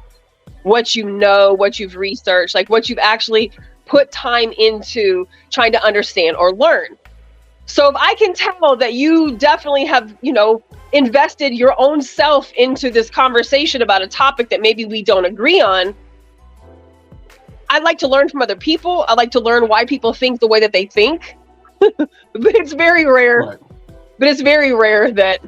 C: what you know, what you've researched, like what you've actually put time into trying to understand or learn. So if I can tell that you definitely have, invested your own self into this conversation about a topic that maybe we don't agree on, I'd like to learn from other people. I like to learn why people think the way that they think. But it's very rare. Right. But it's very rare that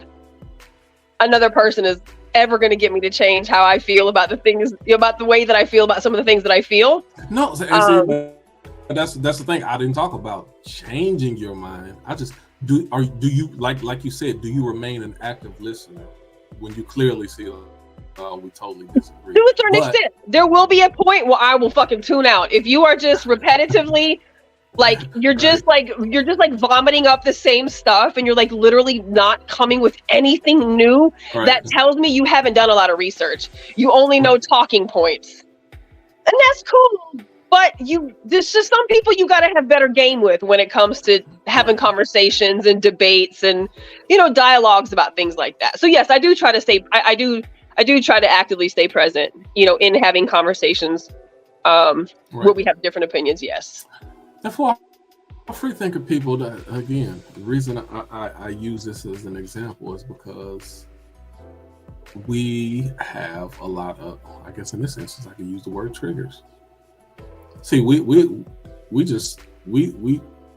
C: another person is ever going to get me to change how I feel about the things, about the way that I feel about some of the things that I feel.
B: No, that's the thing. I didn't talk about changing your mind. I just do you like you said, do you remain an active listener when you clearly see we totally disagree?
C: To a certain extent, there will be a point where I will fucking tune out. If you are just repetitively like you're just like vomiting up the same stuff and you're like literally not coming with anything new, that tells me you haven't done a lot of research. You only know talking points. And that's cool. But there's just some people you got to have better game with when it comes to having conversations and debates and, dialogues about things like that. So yes, I do try to stay, I do try to actively stay present, in having conversations where we have different opinions. Yes.
B: And for free thinker people, that again, the reason I use this as an example is because we have a lot of, I guess in this instance, I can use the word triggers. See, we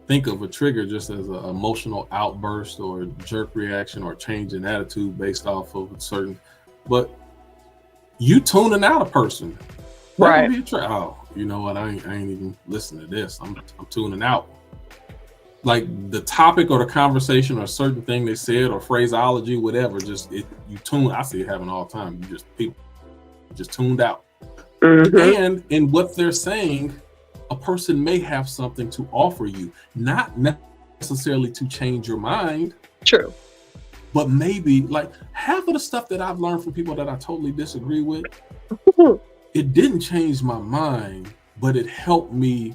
B: think of a trigger just as an emotional outburst or a jerk reaction or change in attitude based off of a certain, but you tuning out a person,
C: right?
B: Oh, you know what? I ain't even listening to this. I'm tuning out. Like the topic or the conversation or a certain thing they said or phraseology, whatever. You tune. I see it happen all the time. People just tuned out. Mm-hmm. And in what they're saying, a person may have something to offer you, not necessarily to change your mind.
C: True.
B: But maybe like half of the stuff that I've learned from people that I totally disagree with, it didn't change my mind, but it helped me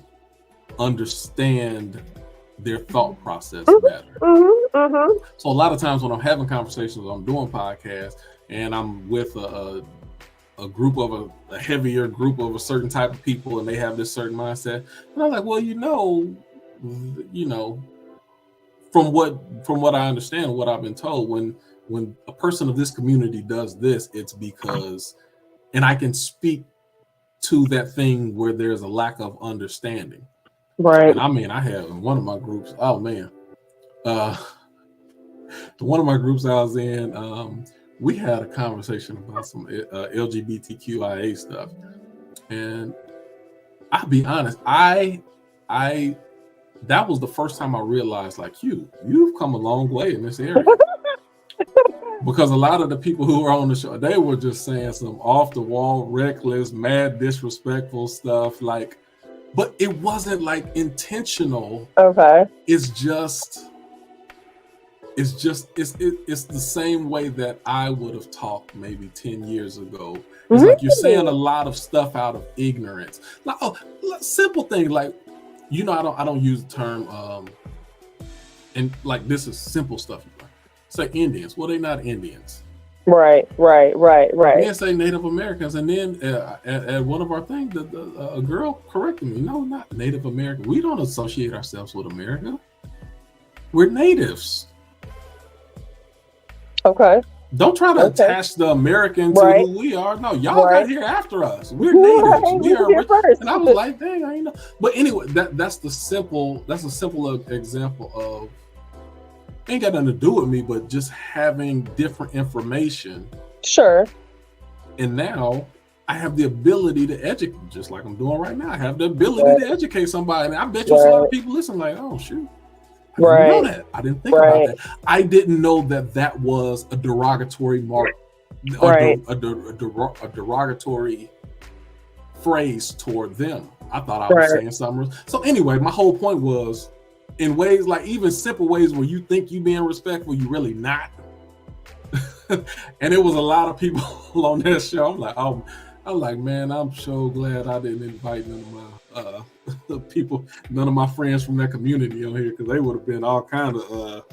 B: understand their thought process better.
C: Mm-hmm, mm-hmm.
B: So a lot of times when I'm having conversations, I'm doing podcasts, and I'm with a group of a heavier group of a certain type of people, and they have this certain mindset, and I'm like, well, from from what I understand, what I've been told, when a person of this community does this, it's because, and I can speak to that thing where there's a lack of understanding.
C: Right.
B: And I mean, I have in one of my groups, oh man, one of my groups I was in, we had a conversation about some LGBTQIA stuff, and I'll be honest, I that was the first time I realized, like, you've come a long way in this area. Because a lot of the people who were on the show, they were just saying some off the wall, reckless, mad, disrespectful stuff, like, but it wasn't like intentional.
C: Okay.
B: It's the same way that I would have talked maybe 10 years ago. It's like you're saying a lot of stuff out of ignorance. Like, simple thing, like, I don't use the term, and like, this is simple stuff. Say Indians. Well, they're not Indians.
C: Right.
B: Then say Native Americans, and then at one of our things, a girl corrected me. No, not Native American. We don't associate ourselves with America. We're natives.
C: Okay.
B: Don't try to attach the American to who we are. No, y'all got here after us. We're natives. We are first. And I was like, dang, I know. But anyway, that's a simple example of, ain't got nothing to do with me, but just having different information.
C: Sure.
B: And now I have the ability to educate, just like I'm doing right now. I have the ability to educate somebody. And I bet you a lot of people listen like, oh, shoot. I didn't know that. I didn't think about that. I didn't know that was a derogatory mark, a derogatory phrase toward them. I thought I was saying something. So anyway, my whole point was, in ways like even simple ways where you think you being respectful, you really not. And it was a lot of people on that show. I'm like, man, I'm so glad I didn't invite none of my people, none of my friends from that community on here, because they would have been all kind of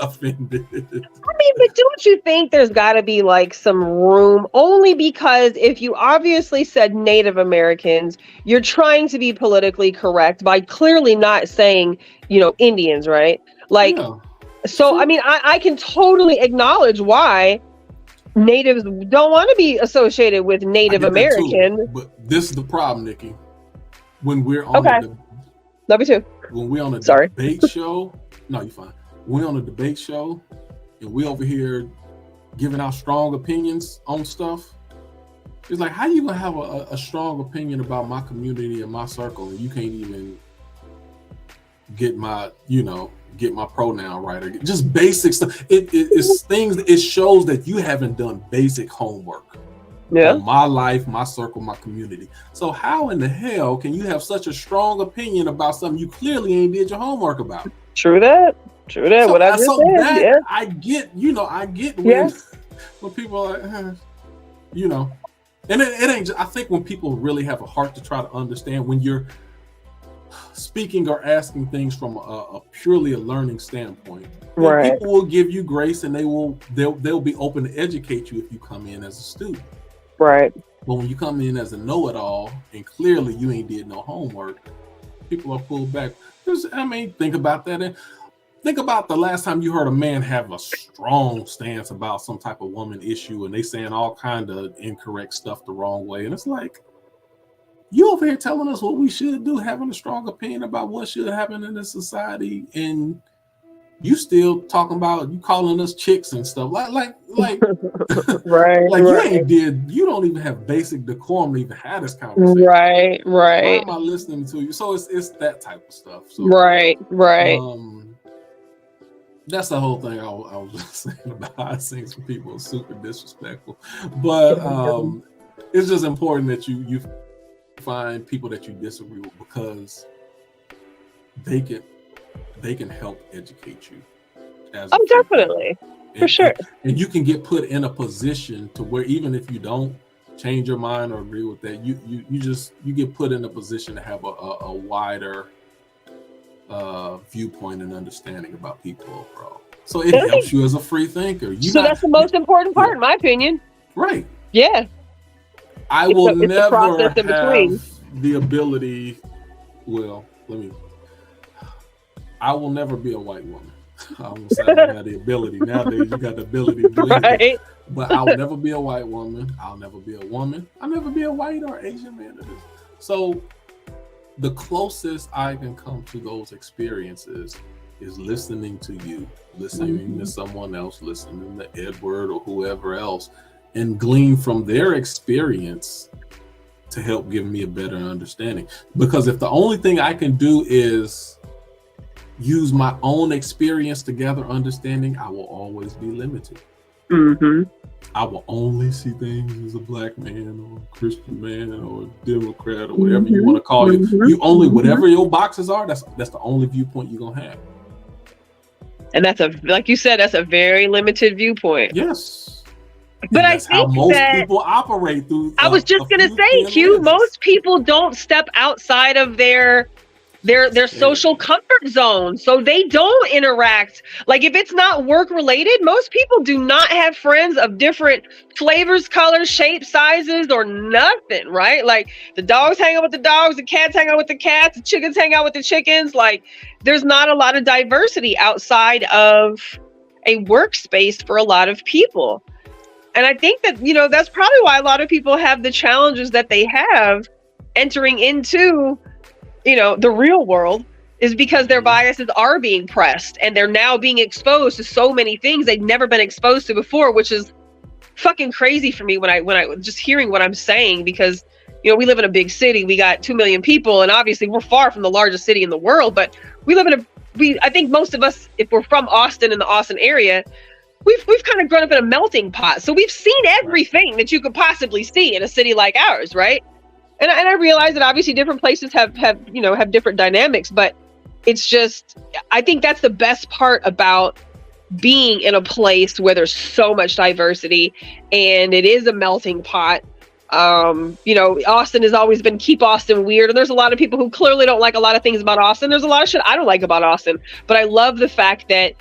B: offended. I
C: mean, but don't you think there's got to be like some room? Only because if you obviously said Native Americans, you're trying to be politically correct by clearly not saying, Indians, right? Like, so I mean, I can totally acknowledge why natives don't want to be associated with Native American.
B: But this is the problem, Nikki. When we're on
C: love you too.
B: When we're on a debate show, no, you're fine. We're on a debate show and we over here giving out strong opinions on stuff. It's like, how you gonna have a strong opinion about my community and my circle, and you can't even get my pronoun right, or just basic stuff. It's things. It shows that you haven't done basic homework on my life, my circle, my community. So how in the hell can you have such a strong opinion about something you clearly ain't did your homework about?
C: True that. So, what I just said.
B: I get when people are like, and it ain't. I think when people really have a heart to try to understand, when you're speaking or asking things from a purely a learning standpoint, people will give you grace, and they'll be open to educate you if you come in as a student.
C: Right.
B: But when you come in as a know-it-all and clearly you ain't did no homework, people are pulled back. Think about that. And think about the last time you heard a man have a strong stance about some type of woman issue, and they saying all kind of incorrect stuff the wrong way. And it's like, you over here telling us what we should do, having a strong opinion about what should happen in this society, and you still talking about, you calling us chicks and stuff like you don't even have basic decorum to even have this conversation.
C: Right.
B: Why am I listening to you? So it's that type of stuff. So,
C: right.
B: That's the whole thing I was just saying about. I think some people are super disrespectful, but it's just important that you find people that you disagree with, because they can help educate you.
C: Definitely. For sure.
B: And you can get put in a position to where even if you don't change your mind or agree with that, you get put in a position to have a wider viewpoint and understanding about people overall. So it helps you as a free thinker.
C: That's the most important part, in my opinion.
B: Right.
C: Yeah.
B: I will never have the ability. Well, I will never be a white woman. I almost say I don't have the ability. Nowadays, you got the ability to do anything.
C: Right.
B: But I'll never be a white woman. I'll never be a woman. I'll never be a white or Asian man to this. So the closest I can come to those experiences is listening to you, listening to someone else, listening to Edward or whoever else, and glean from their experience to help give me a better understanding. Because if the only thing I can do is use my own experience to gather understanding, I will always be limited. I will only see things as a black man or a Christian man or a Democrat or whatever you want to call it. You only, whatever your boxes are, that's the only viewpoint you're gonna have.
C: And that's like you said, that's a very limited viewpoint.
B: Yes.
C: But
B: that's
C: I think
B: how most
C: that
B: people operate through.
C: I was just gonna say, Q, most people don't step outside of their social comfort zone, so they don't interact. Like if it's not work related, most people do not have friends of different flavors, colors, shapes, sizes, or nothing, right? Like the dogs hang out with the dogs, the cats hang out with the cats, the chickens hang out with the chickens. Like there's not a lot of diversity outside of a workspace for a lot of people. And I think that, you know, that's probably why a lot of people have the challenges that they have entering into, you know, the real world, is because their biases are being pressed and they're now being exposed to so many things they've never been exposed to before, which is fucking crazy for me when I just hearing what I'm saying, because, you know, we live in a big city, we got 2 million people, and obviously we're far from the largest city in the world, but we live in I think most of us, if we're from Austin and the Austin area, we've kind of grown up in a melting pot. So we've seen everything that you could possibly see in a city like ours, right? And I realize that obviously different places have different dynamics, but it's just, I think that's the best part about being in a place where there's so much diversity and it is a melting pot. You know, Austin has always been keep Austin weird, and there's a lot of people who clearly don't like a lot of things about Austin. There's a lot of shit I don't like about Austin, but I love the fact that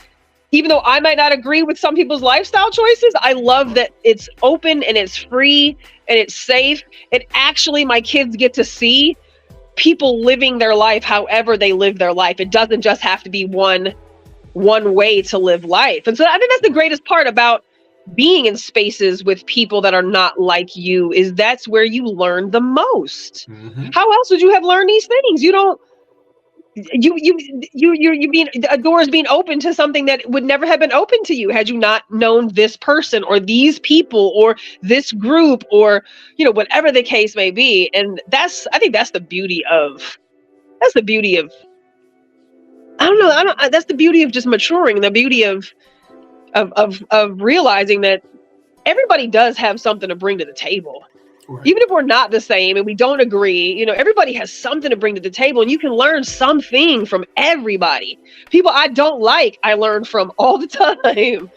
C: even though I might not agree with some people's lifestyle choices, I love that it's open and it's free and it's safe. And actually my kids get to see people living their life however they live their life. It doesn't just have to be one way to live life. And so I think that's the greatest part about being in spaces with people that are not like you, is that's where you learn the most. How else would you have learned these things? You don't, you being a door is being open to something that would never have been open to you had you not known this person or these people or this group, or, you know, whatever the case may be. And I think that's the beauty of that's the beauty of just maturing, the beauty of realizing that everybody does have something to bring to the table. Right. Even if we're not the same and we don't agree, you know, everybody has something to bring to the table, and you can learn something from everybody. People I don't like, I learn from all the time.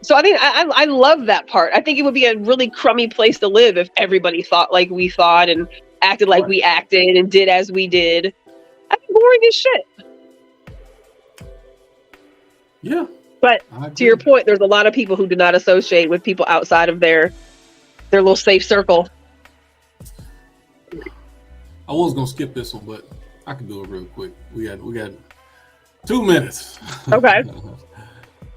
C: So I think I love that part. I think it would be a really crummy place to live if everybody thought like we thought and acted like we acted and did as we did. I'd be boring as shit.
B: Yeah.
C: But to your point, there's a lot of people who do not associate with people outside of their little safe circle.
B: I was gonna skip this one, but I can do it real quick. We got 2 minutes.
C: Okay.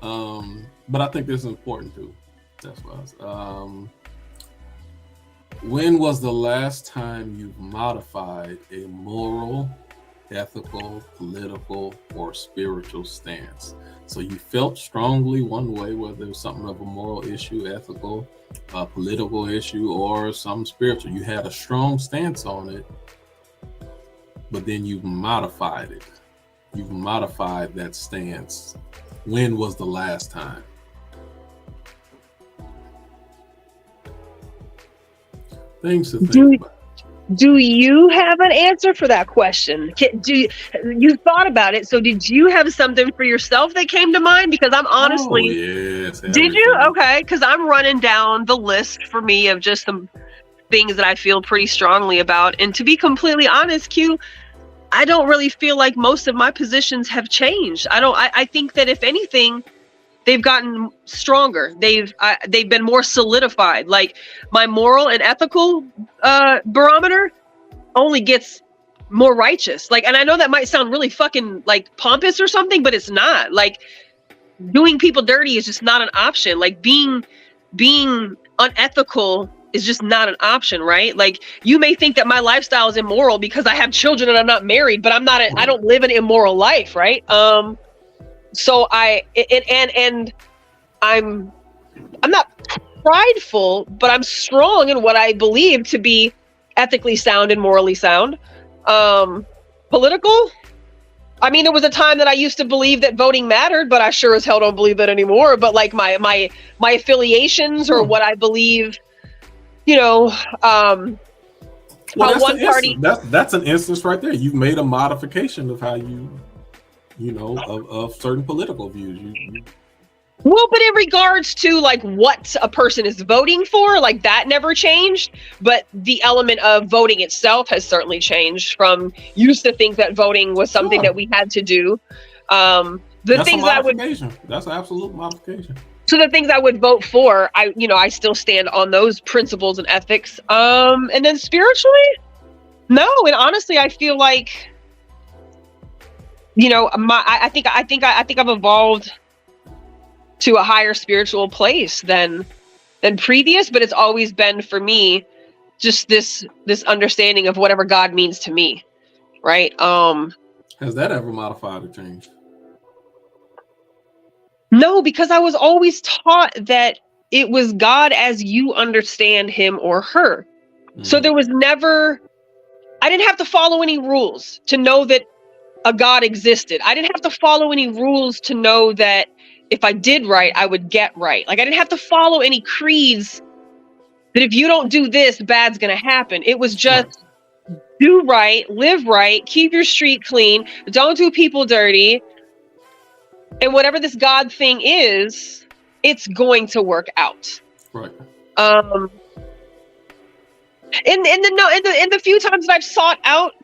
B: But I think this is important too. That's why. When was the last time you've modified a moral, ethical, political, or spiritual stance? So you felt strongly one way, whether it was something of a moral issue, ethical, a political issue, or some spiritual. You had a strong stance on it, but then you've modified it. You've modified that stance. When was the last time? Things to think about.
C: Do you have an answer for that question? You thought about it? So did you have something for yourself that came to mind? Because I'm honestly,
B: yes,
C: did you? Okay, because I'm running down the list for me of just some things that I feel pretty strongly about. And to be completely honest, Q, I don't really feel like most of my positions have changed. I think that if anything, they've gotten stronger. They've been more solidified. Like my moral and ethical barometer only gets more righteous. Like, and I know that might sound really fucking like pompous or something, but it's not. Like, doing people dirty is just not an option. Like, being unethical is just not an option, right? Like, you may think that my lifestyle is immoral because I have children and I'm not married, but I don't live an immoral life, right? So I'm not prideful, but I'm strong in what I believe to be ethically sound and morally sound. Political, I mean, there was a time that I used to believe that voting mattered, but I sure as hell don't believe that anymore. But like my affiliations or what I believe,
B: Well, that's
C: one party.
B: That's an instance right there. You've made a modification of how of certain political views.
C: Well, but in regards to like what a person is voting for, like that never changed. But the element of voting itself has certainly changed. From used to think that voting was something that we had to do. That's an absolute modification. So the things I would vote for, I still stand on those principles and ethics. And then spiritually, no. And honestly, I feel like, I think I've evolved to a higher spiritual place than previous, but it's always been for me just this understanding of whatever God means to me, right?
B: Has that ever modified or changed?
C: No, because I was always taught that it was God as you understand him or her. So there was never, I didn't have to follow any rules to know that a God existed. I didn't have to follow any rules to know that if I did right, I would get right. Like, I didn't have to follow any creeds that if you don't do this, bad's going to happen. It was just do right, live right, keep your street clean, don't do people dirty. And whatever this God thing is, it's going to work out.
B: Right.
C: In the few times that I've sought out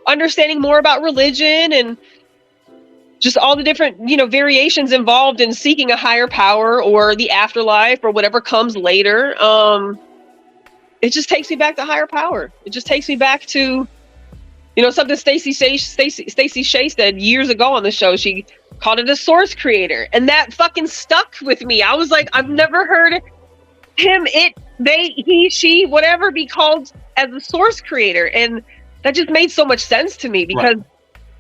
C: understanding more about religion and just all the different, variations involved in seeking a higher power or the afterlife or whatever comes later. It just takes me back to higher power. It just takes me back to, something Stacey Shea said years ago on the show. She called it a source creator, and that fucking stuck with me. I was like, I've never heard him, it, they, he, she, whatever be called as a source creator, and that just made so much sense to me because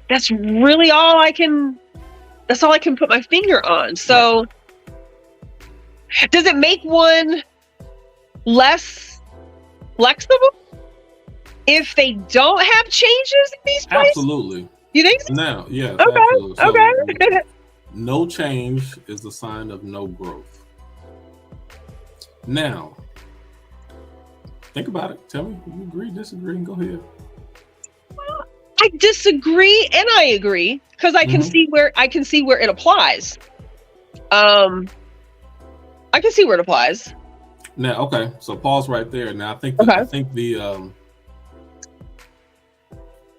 C: that's really all I can put my finger on. So does it make one less flexible if they don't have changes in these places?
B: Absolutely.
C: You think so?
B: No, yes.
C: Okay.
B: Absolutely. So,
C: Okay.
B: No change is the sign of no growth. Now, think about it. Tell me if you agree, disagree, and go ahead.
C: I disagree and I agree because I can see where it applies. I can see where it applies.
B: Now, okay, so pause right there. Now, I think the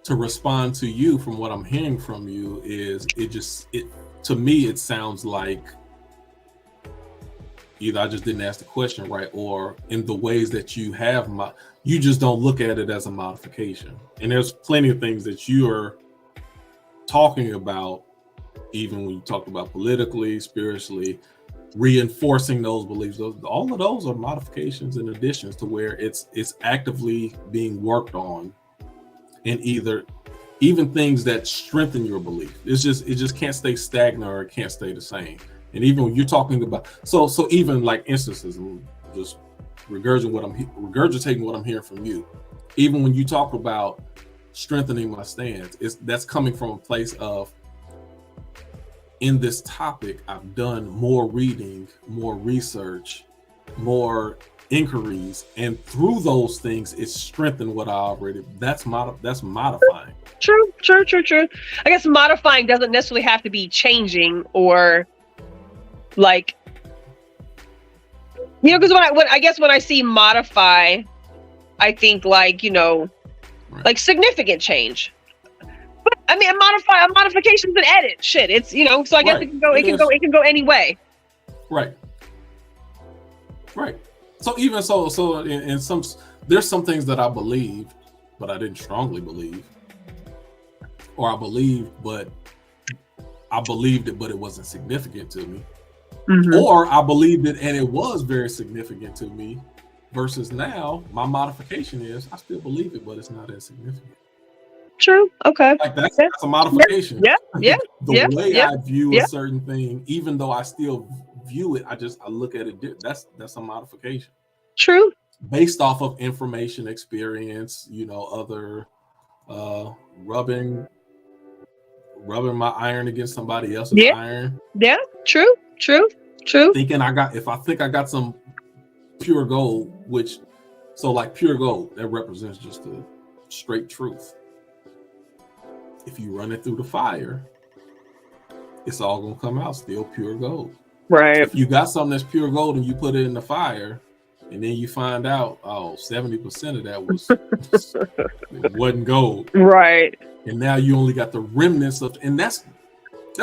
B: to respond to you from what I'm hearing from you is it to me it sounds like either I just didn't ask the question right, or in the ways that you have you just don't look at it as a modification. And there's plenty of things that you are talking about, even when you talk about politically, spiritually, reinforcing those beliefs. All of those are modifications and additions to where it's actively being worked on, and even things that strengthen your belief. It just can't stay stagnant or it can't stay the same. And even when you're talking about so even like instances, just regurgitating what I'm hearing from you, even when you talk about strengthening my stance, that's coming from a place of, in this topic, I've done more reading, more research, more inquiries, and through those things, it's strengthened what I already. That's modifying.
C: True. I guess modifying doesn't necessarily have to be changing or like, because when I see modify, I think like, like significant change. But I mean, a modification is an edit. Shit, it's so I guess it can go any way.
B: Right. So even so in some, there's some things that I believe, but I didn't strongly believe, or I believed it, but it wasn't significant to me. Or I believed it and it was very significant to me, versus now my modification is I still believe it, but it's not as significant.
C: True. Okay.
B: Like that's a modification.
C: Yeah.
B: The way I view a certain thing, even though I still view it, I look at it. That's a modification.
C: True.
B: Based off of information, experience, other rubbing my iron against somebody else's iron.
C: Yeah. True.
B: Thinking if I think I got some pure gold, like pure gold, that represents just the straight truth. If you run it through the fire, it's all gonna come out still pure gold.
C: Right.
B: If you got something that's pure gold and you put it in the fire, and then you find out, 70% of that it wasn't gold.
C: Right.
B: And now you only got the remnants of, and that's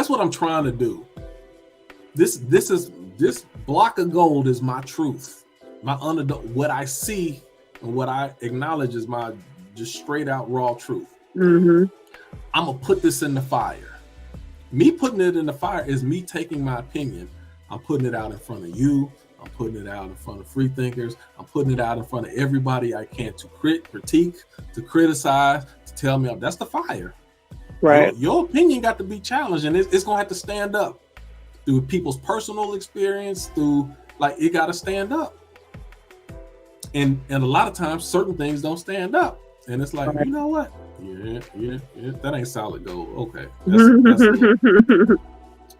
B: what I'm trying to do. This block of gold is my truth, my what I see and what I acknowledge is my just straight out raw truth. I'm gonna put this in the fire. Me putting it in the fire is me taking my opinion. I'm putting it out in front of you. I'm putting it out in front of Freethinkers. I'm putting it out in front of everybody I can to critique, to criticize, to tell me that's the fire.
C: Right.
B: Your opinion got to be challenged, and it's gonna have to stand up through people's personal experience. It got to stand up. And a lot of times, certain things don't stand up, and it's like, you know what? Yeah, that ain't solid gold. Okay, that's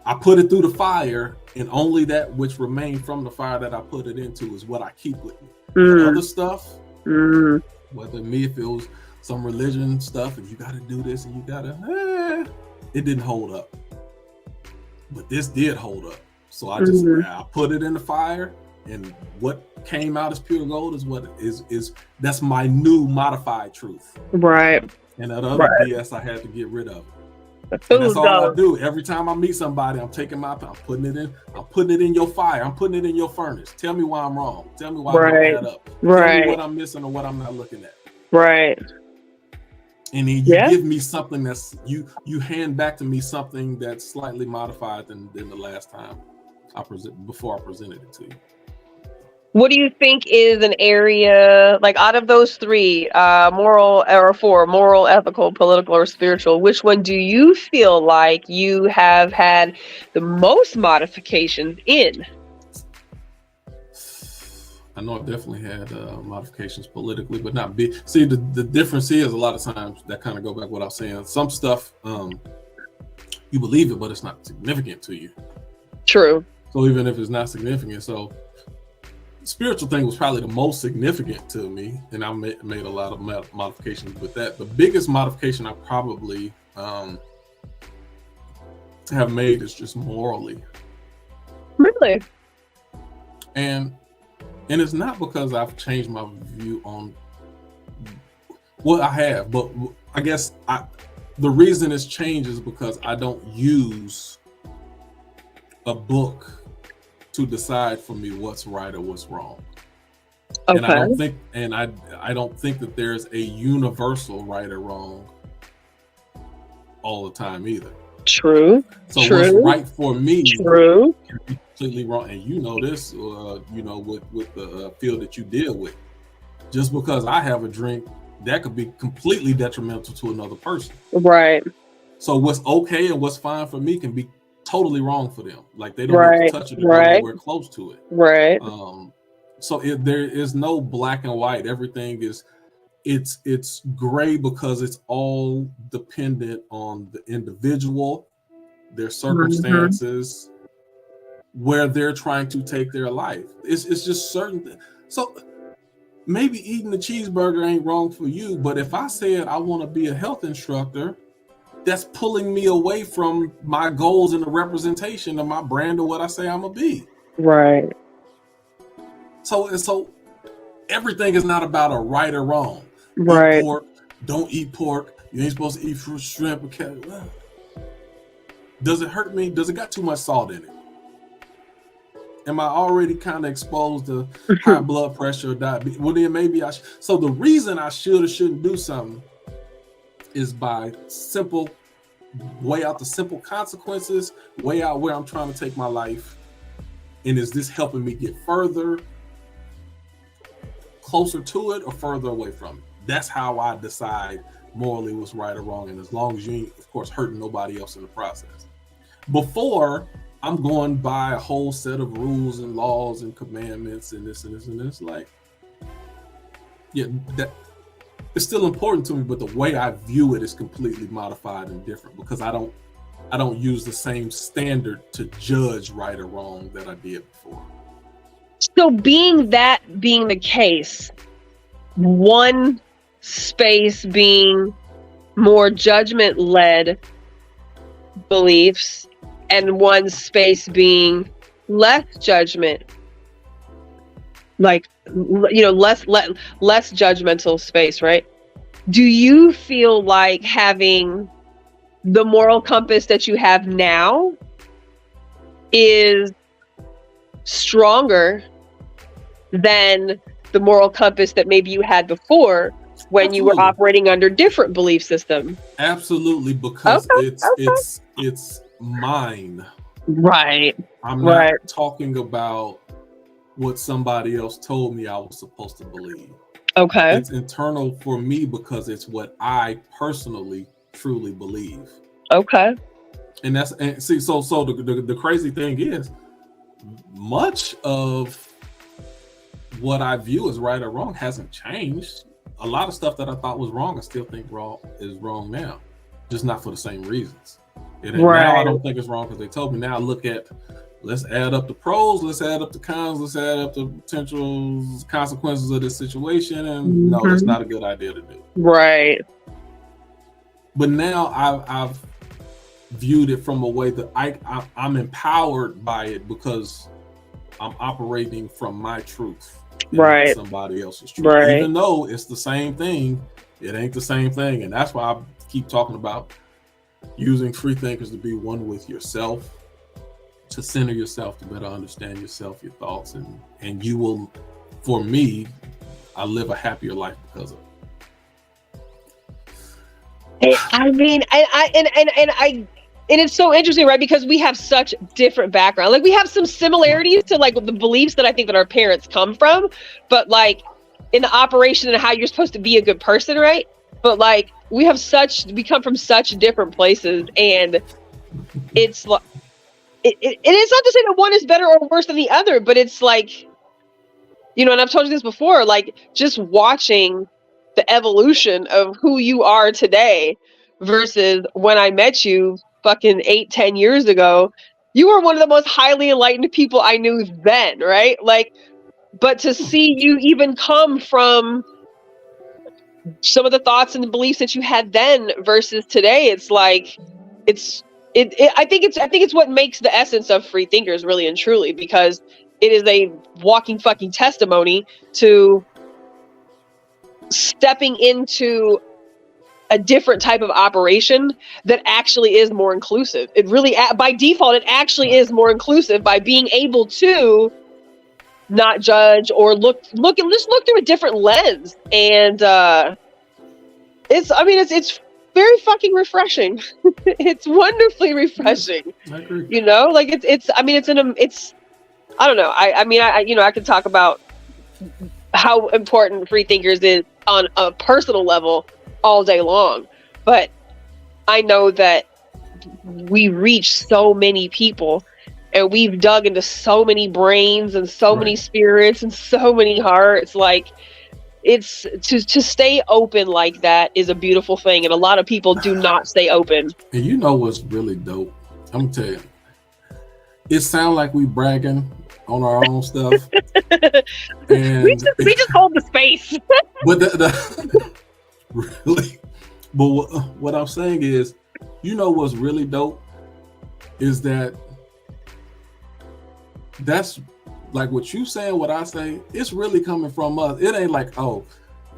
B: I put it through the fire, and only that which remained from the fire that I put it into is what I keep with me. The other stuff, whether if it was some religion stuff, and you got to do this, and you got to, it didn't hold up. But this did hold up. So I put it in the fire, and what came out as pure gold is what that's my new modified truth.
C: Right.
B: And that other BS I had to get rid of. And that's all I do. Every time I meet somebody, I'm putting it in your fire. I'm putting it in your furnace. Tell me why I'm wrong. Tell me why I'm looking that up. Tell me what I'm missing or what I'm not looking at.
C: Right.
B: And then you give me something that's you hand back to me something that's slightly modified than the last time before I presented it to you.
C: What do you think is an area, like out of those three, moral, ethical, political, or spiritual, which one do you feel like you have had the most modifications in?
B: I know I've definitely had modifications politically, but not big. See, the difference is a lot of times that kind of go back to what I was saying. Some stuff, you believe it, but it's not significant to you.
C: True.
B: So even if it's not significant, spiritual thing was probably the most significant to me, and I made a lot of modifications with that. The biggest modification I probably have made is just morally.
C: Really?
B: And it's not because I've changed my view on what I have, but I guess the reason it's changed is because I don't use a book to decide for me what's right or what's wrong. Okay. And I don't think that there's a universal right or wrong all the time either.
C: True.
B: So what's right for me
C: can
B: be completely wrong. And you know this, with the field that you deal with. Just because I have a drink, that could be completely detrimental to another person.
C: Right.
B: So what's okay and what's fine for me can be totally wrong for them. Like they don't have to touch it or go anywhere close to it.
C: Right.
B: So there is no black and white. Everything is, it's gray because it's all dependent on the individual, their circumstances, where they're trying to take their life. It's just certain things. So maybe eating a cheeseburger ain't wrong for you, but if I said I want to be a health instructor, that's pulling me away from my goals and the representation of my brand or what I say I'm gonna be.
C: Right.
B: So everything is not about a right or wrong.
C: Right.
B: Eat pork, don't eat pork. You ain't supposed to eat fruit, shrimp, or cat. Does it hurt me? Does it got too much salt in it? Am I already kind of exposed to high blood pressure or diabetes? Well, then maybe I should. So the reason I should or shouldn't do something is by simple weigh out the simple consequences, weigh out where I'm trying to take my life, and is this helping me get further, closer to it, or further away from it? That's how I decide morally what's right or wrong, and as long as you ain't, of course, hurting nobody else in the process. Before, I'm going by a whole set of rules and laws and commandments and this and this and this. Like, yeah, that it's still important to me, but the way I view it is completely modified and different, because I don't use the same standard to judge right or wrong that I did before.
C: So being the case, one space being more judgment-led beliefs and one space being less judgment, like, you know, less judgmental space, right? Do you feel like having the moral compass that you have now is stronger than the moral compass that maybe you had before when you were operating under different belief system?
B: Absolutely, because it's mine.
C: Right.
B: I'm not talking about what somebody else told me I was supposed to believe.
C: Okay.
B: It's internal for me because it's what I personally truly believe.
C: Okay.
B: And see, so the crazy thing is, much of what I view as right or wrong hasn't changed. A lot of stuff that I thought was wrong, I still think is wrong now, just not for the same reasons. Now I don't think it's wrong because they told me. Now I look at, let's add up the pros, let's add up the cons, let's add up the potential consequences of this situation, and no, that's not a good idea to do.
C: Right.
B: But now I've viewed it from a way that I'm empowered by it because I'm operating from my truth,
C: right?
B: Somebody else's truth,
C: right?
B: Even though it's the same thing, it ain't the same thing, and that's why I keep talking about using Freethinkers to be one with yourself, to center yourself, to better understand yourself, your thoughts, and you will. For me, I live a happier life because of it.
C: I mean, and it's so interesting, right? Because we have such different background. Like, we have some similarities to like the beliefs that I think that our parents come from, but like in the operation and how you're supposed to be a good person, right? But like we come from such different places, and it's like it is not to say that one is better or worse than the other, but it's like, you know, and I've told you this before, like just watching the evolution of who you are today versus when I met you fucking 8-10 years ago. You were one of the most highly enlightened people I knew then, right? Like, but to see you even come from some of the thoughts and the beliefs that you had then versus today, it's like I think it's what makes the essence of Freethinkers, really and truly, because it is a walking fucking testimony to stepping into a different type of operation that actually is more inclusive. It really, by default, it actually is more inclusive by being able to not judge or look through a different lens. And it's very fucking refreshing. It's wonderfully refreshing.
B: I agree.
C: You know, like it's I don't know. I could talk about how important Freethinkers is on a personal level all day long, but I know that we reach so many people, and we've dug into so many brains and so many spirits and so many hearts. Like, it's to stay open like that is a beautiful thing, and a lot of people do not stay open.
B: And you know what's really dope? I'm gonna tell you, it sounds like we bragging on our own stuff, and
C: we just hold the space.
B: But really, but what I'm saying is, you know what's really dope is that's like what you saying, what I say, it's really coming from us. It ain't like,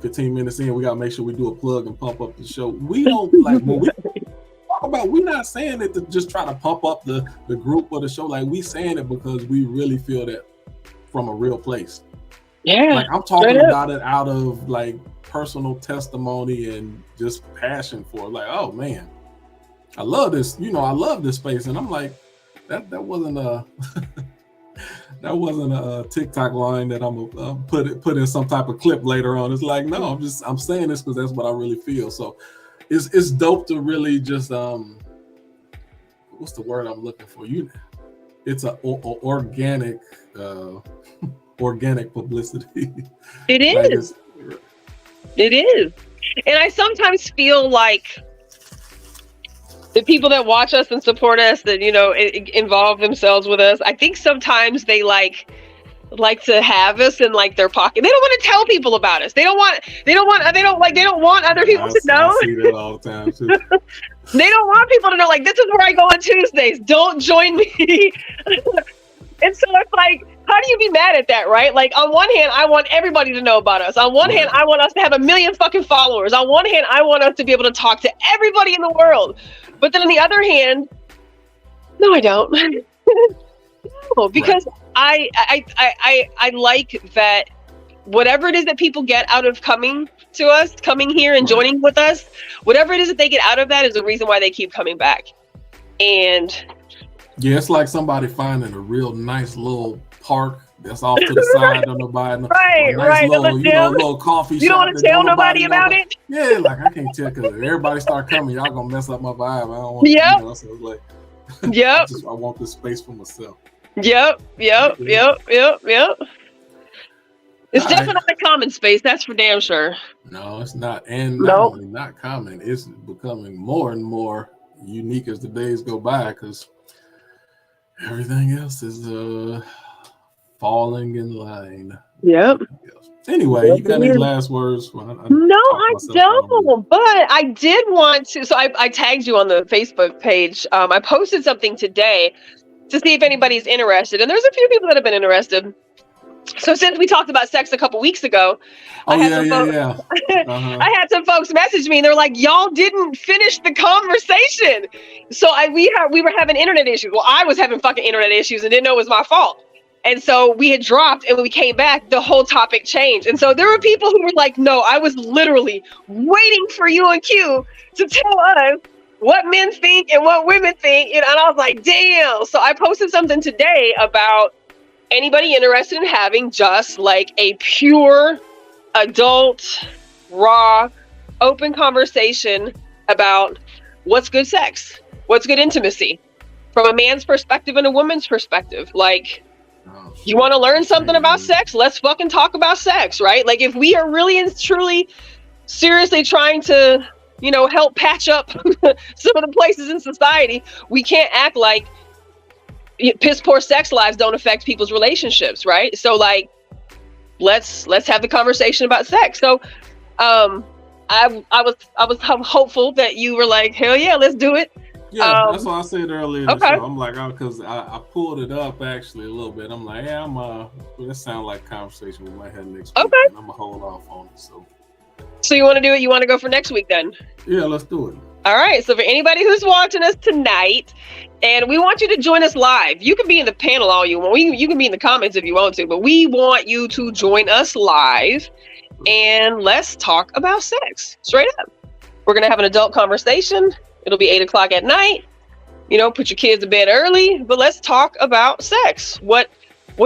B: 15 minutes in, we gotta make sure we do a plug and pump up the show. We don't like when we talk about, we're not saying it to just try to pump up the group or the show. Like, we saying it because we really feel that from a real place.
C: Yeah.
B: Like, I'm talking about it out of like personal testimony and just passion for it. Like, oh man, I love this, I love this space. And I'm like, that wasn't a that wasn't a TikTok line that I'm gonna put in some type of clip later on. It's like, no, I'm saying this because that's what I really feel. So it's dope to really just what's the word I'm looking for? It's a organic organic publicity.
C: It is. It is. And I sometimes feel like the people that watch us and support us, that, involve themselves with us, I think sometimes they like to have us in like their pocket. They don't want to tell people about us. They don't want other people to know.
B: I see that all the time too.
C: They don't want people to know, like, this is where I go on Tuesdays. Don't join me. And so it's like, how do you be mad at that, right? Like, on one hand, I want everybody to know about us. On one hand, I want us to have 1 million fucking followers. On one hand, I want us to be able to talk to everybody in the world. But then on the other hand, no, I don't. No, because I like that whatever it is that people get out of coming to us, coming here and joining with us, whatever it is that they get out of that is the reason why they keep coming back. And
B: yeah, it's like somebody finding a real nice little park that's off to the side of nobody.
C: Right.
B: Little coffee shop.
C: You don't want to tell nobody about it?
B: Yeah, like I can't tell because if everybody start coming, y'all gonna mess up my vibe. I don't want to, so it's like, I want this space for myself. Yep.
C: It's definitely not a common space, that's for damn sure.
B: No, it's not. And not only not common, it's becoming more and more unique as the days go by, because everything else is falling in line.
C: Yep.
B: Anyway, you got any last words?
C: No, I don't. But I did want to. So I tagged you on the Facebook page. I posted something today to see if anybody's interested, and there's a few people that have been interested. So since we talked about sex a couple weeks ago, I had some folks message me, and they're like, "Y'all didn't finish the conversation." So we were having internet issues. Well, I was having fucking internet issues and didn't know it was my fault. And so we had dropped, and when we came back, the whole topic changed. And so there were people who were like, "No, I was literally waiting for you and Q to tell us what men think and what women think." And I was like, "Damn!" So I posted something today about anybody interested in having just like a pure adult, raw, open conversation about what's good sex, what's good intimacy from a man's perspective and a woman's perspective. Like, you want to learn something about sex? Let's fucking talk about sex, right? Like, if we are really and truly seriously trying to, help patch up some of the places in society, we can't act like piss poor sex lives don't affect people's relationships, right? So like, let's have the conversation about sex. So I was hopeful that you were like, hell yeah, let's do it.
B: Yeah, that's what I said earlier in the show. I'm like, because I pulled it up actually a little bit. I'm like, yeah, that sounds like a conversation we might have next week. And I'm gonna hold off on it. So
C: you want to do it? You want to go for next week then?
B: Yeah, let's do it.
C: All right. So for anybody who's watching us tonight, and we want you to join us live. You can be in the panel all you want. You can be in the comments if you want to, but we want you to join us live, and let's talk about sex straight up. We're gonna have an adult conversation. It'll be 8:00 at night. Put your kids to bed early, but let's talk about sex. What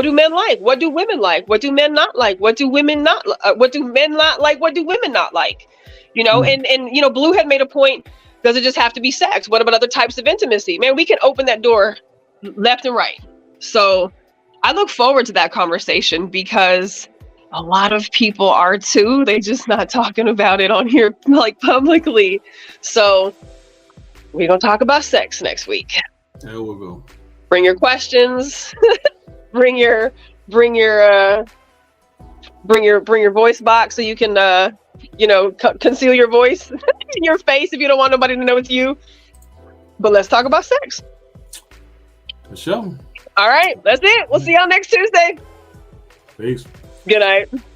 C: do men like? What do women like? What do men not like? What do women not? What do men not like? What do women not like? And Blue had made a point. Does it just have to be sex? What about other types of intimacy? Man, we can open that door left and right. So I look forward to that conversation because a lot of people are too. They're just not talking about it on here like publicly. So we're going to talk about sex next week.
B: There we go.
C: Bring your questions. bring your voice box so you can conceal your voice in your face if you don't want nobody to know it's you. But let's talk about sex.
B: For sure.
C: All right, that's it. We'll see y'all next Tuesday.
B: Peace.
C: Good night.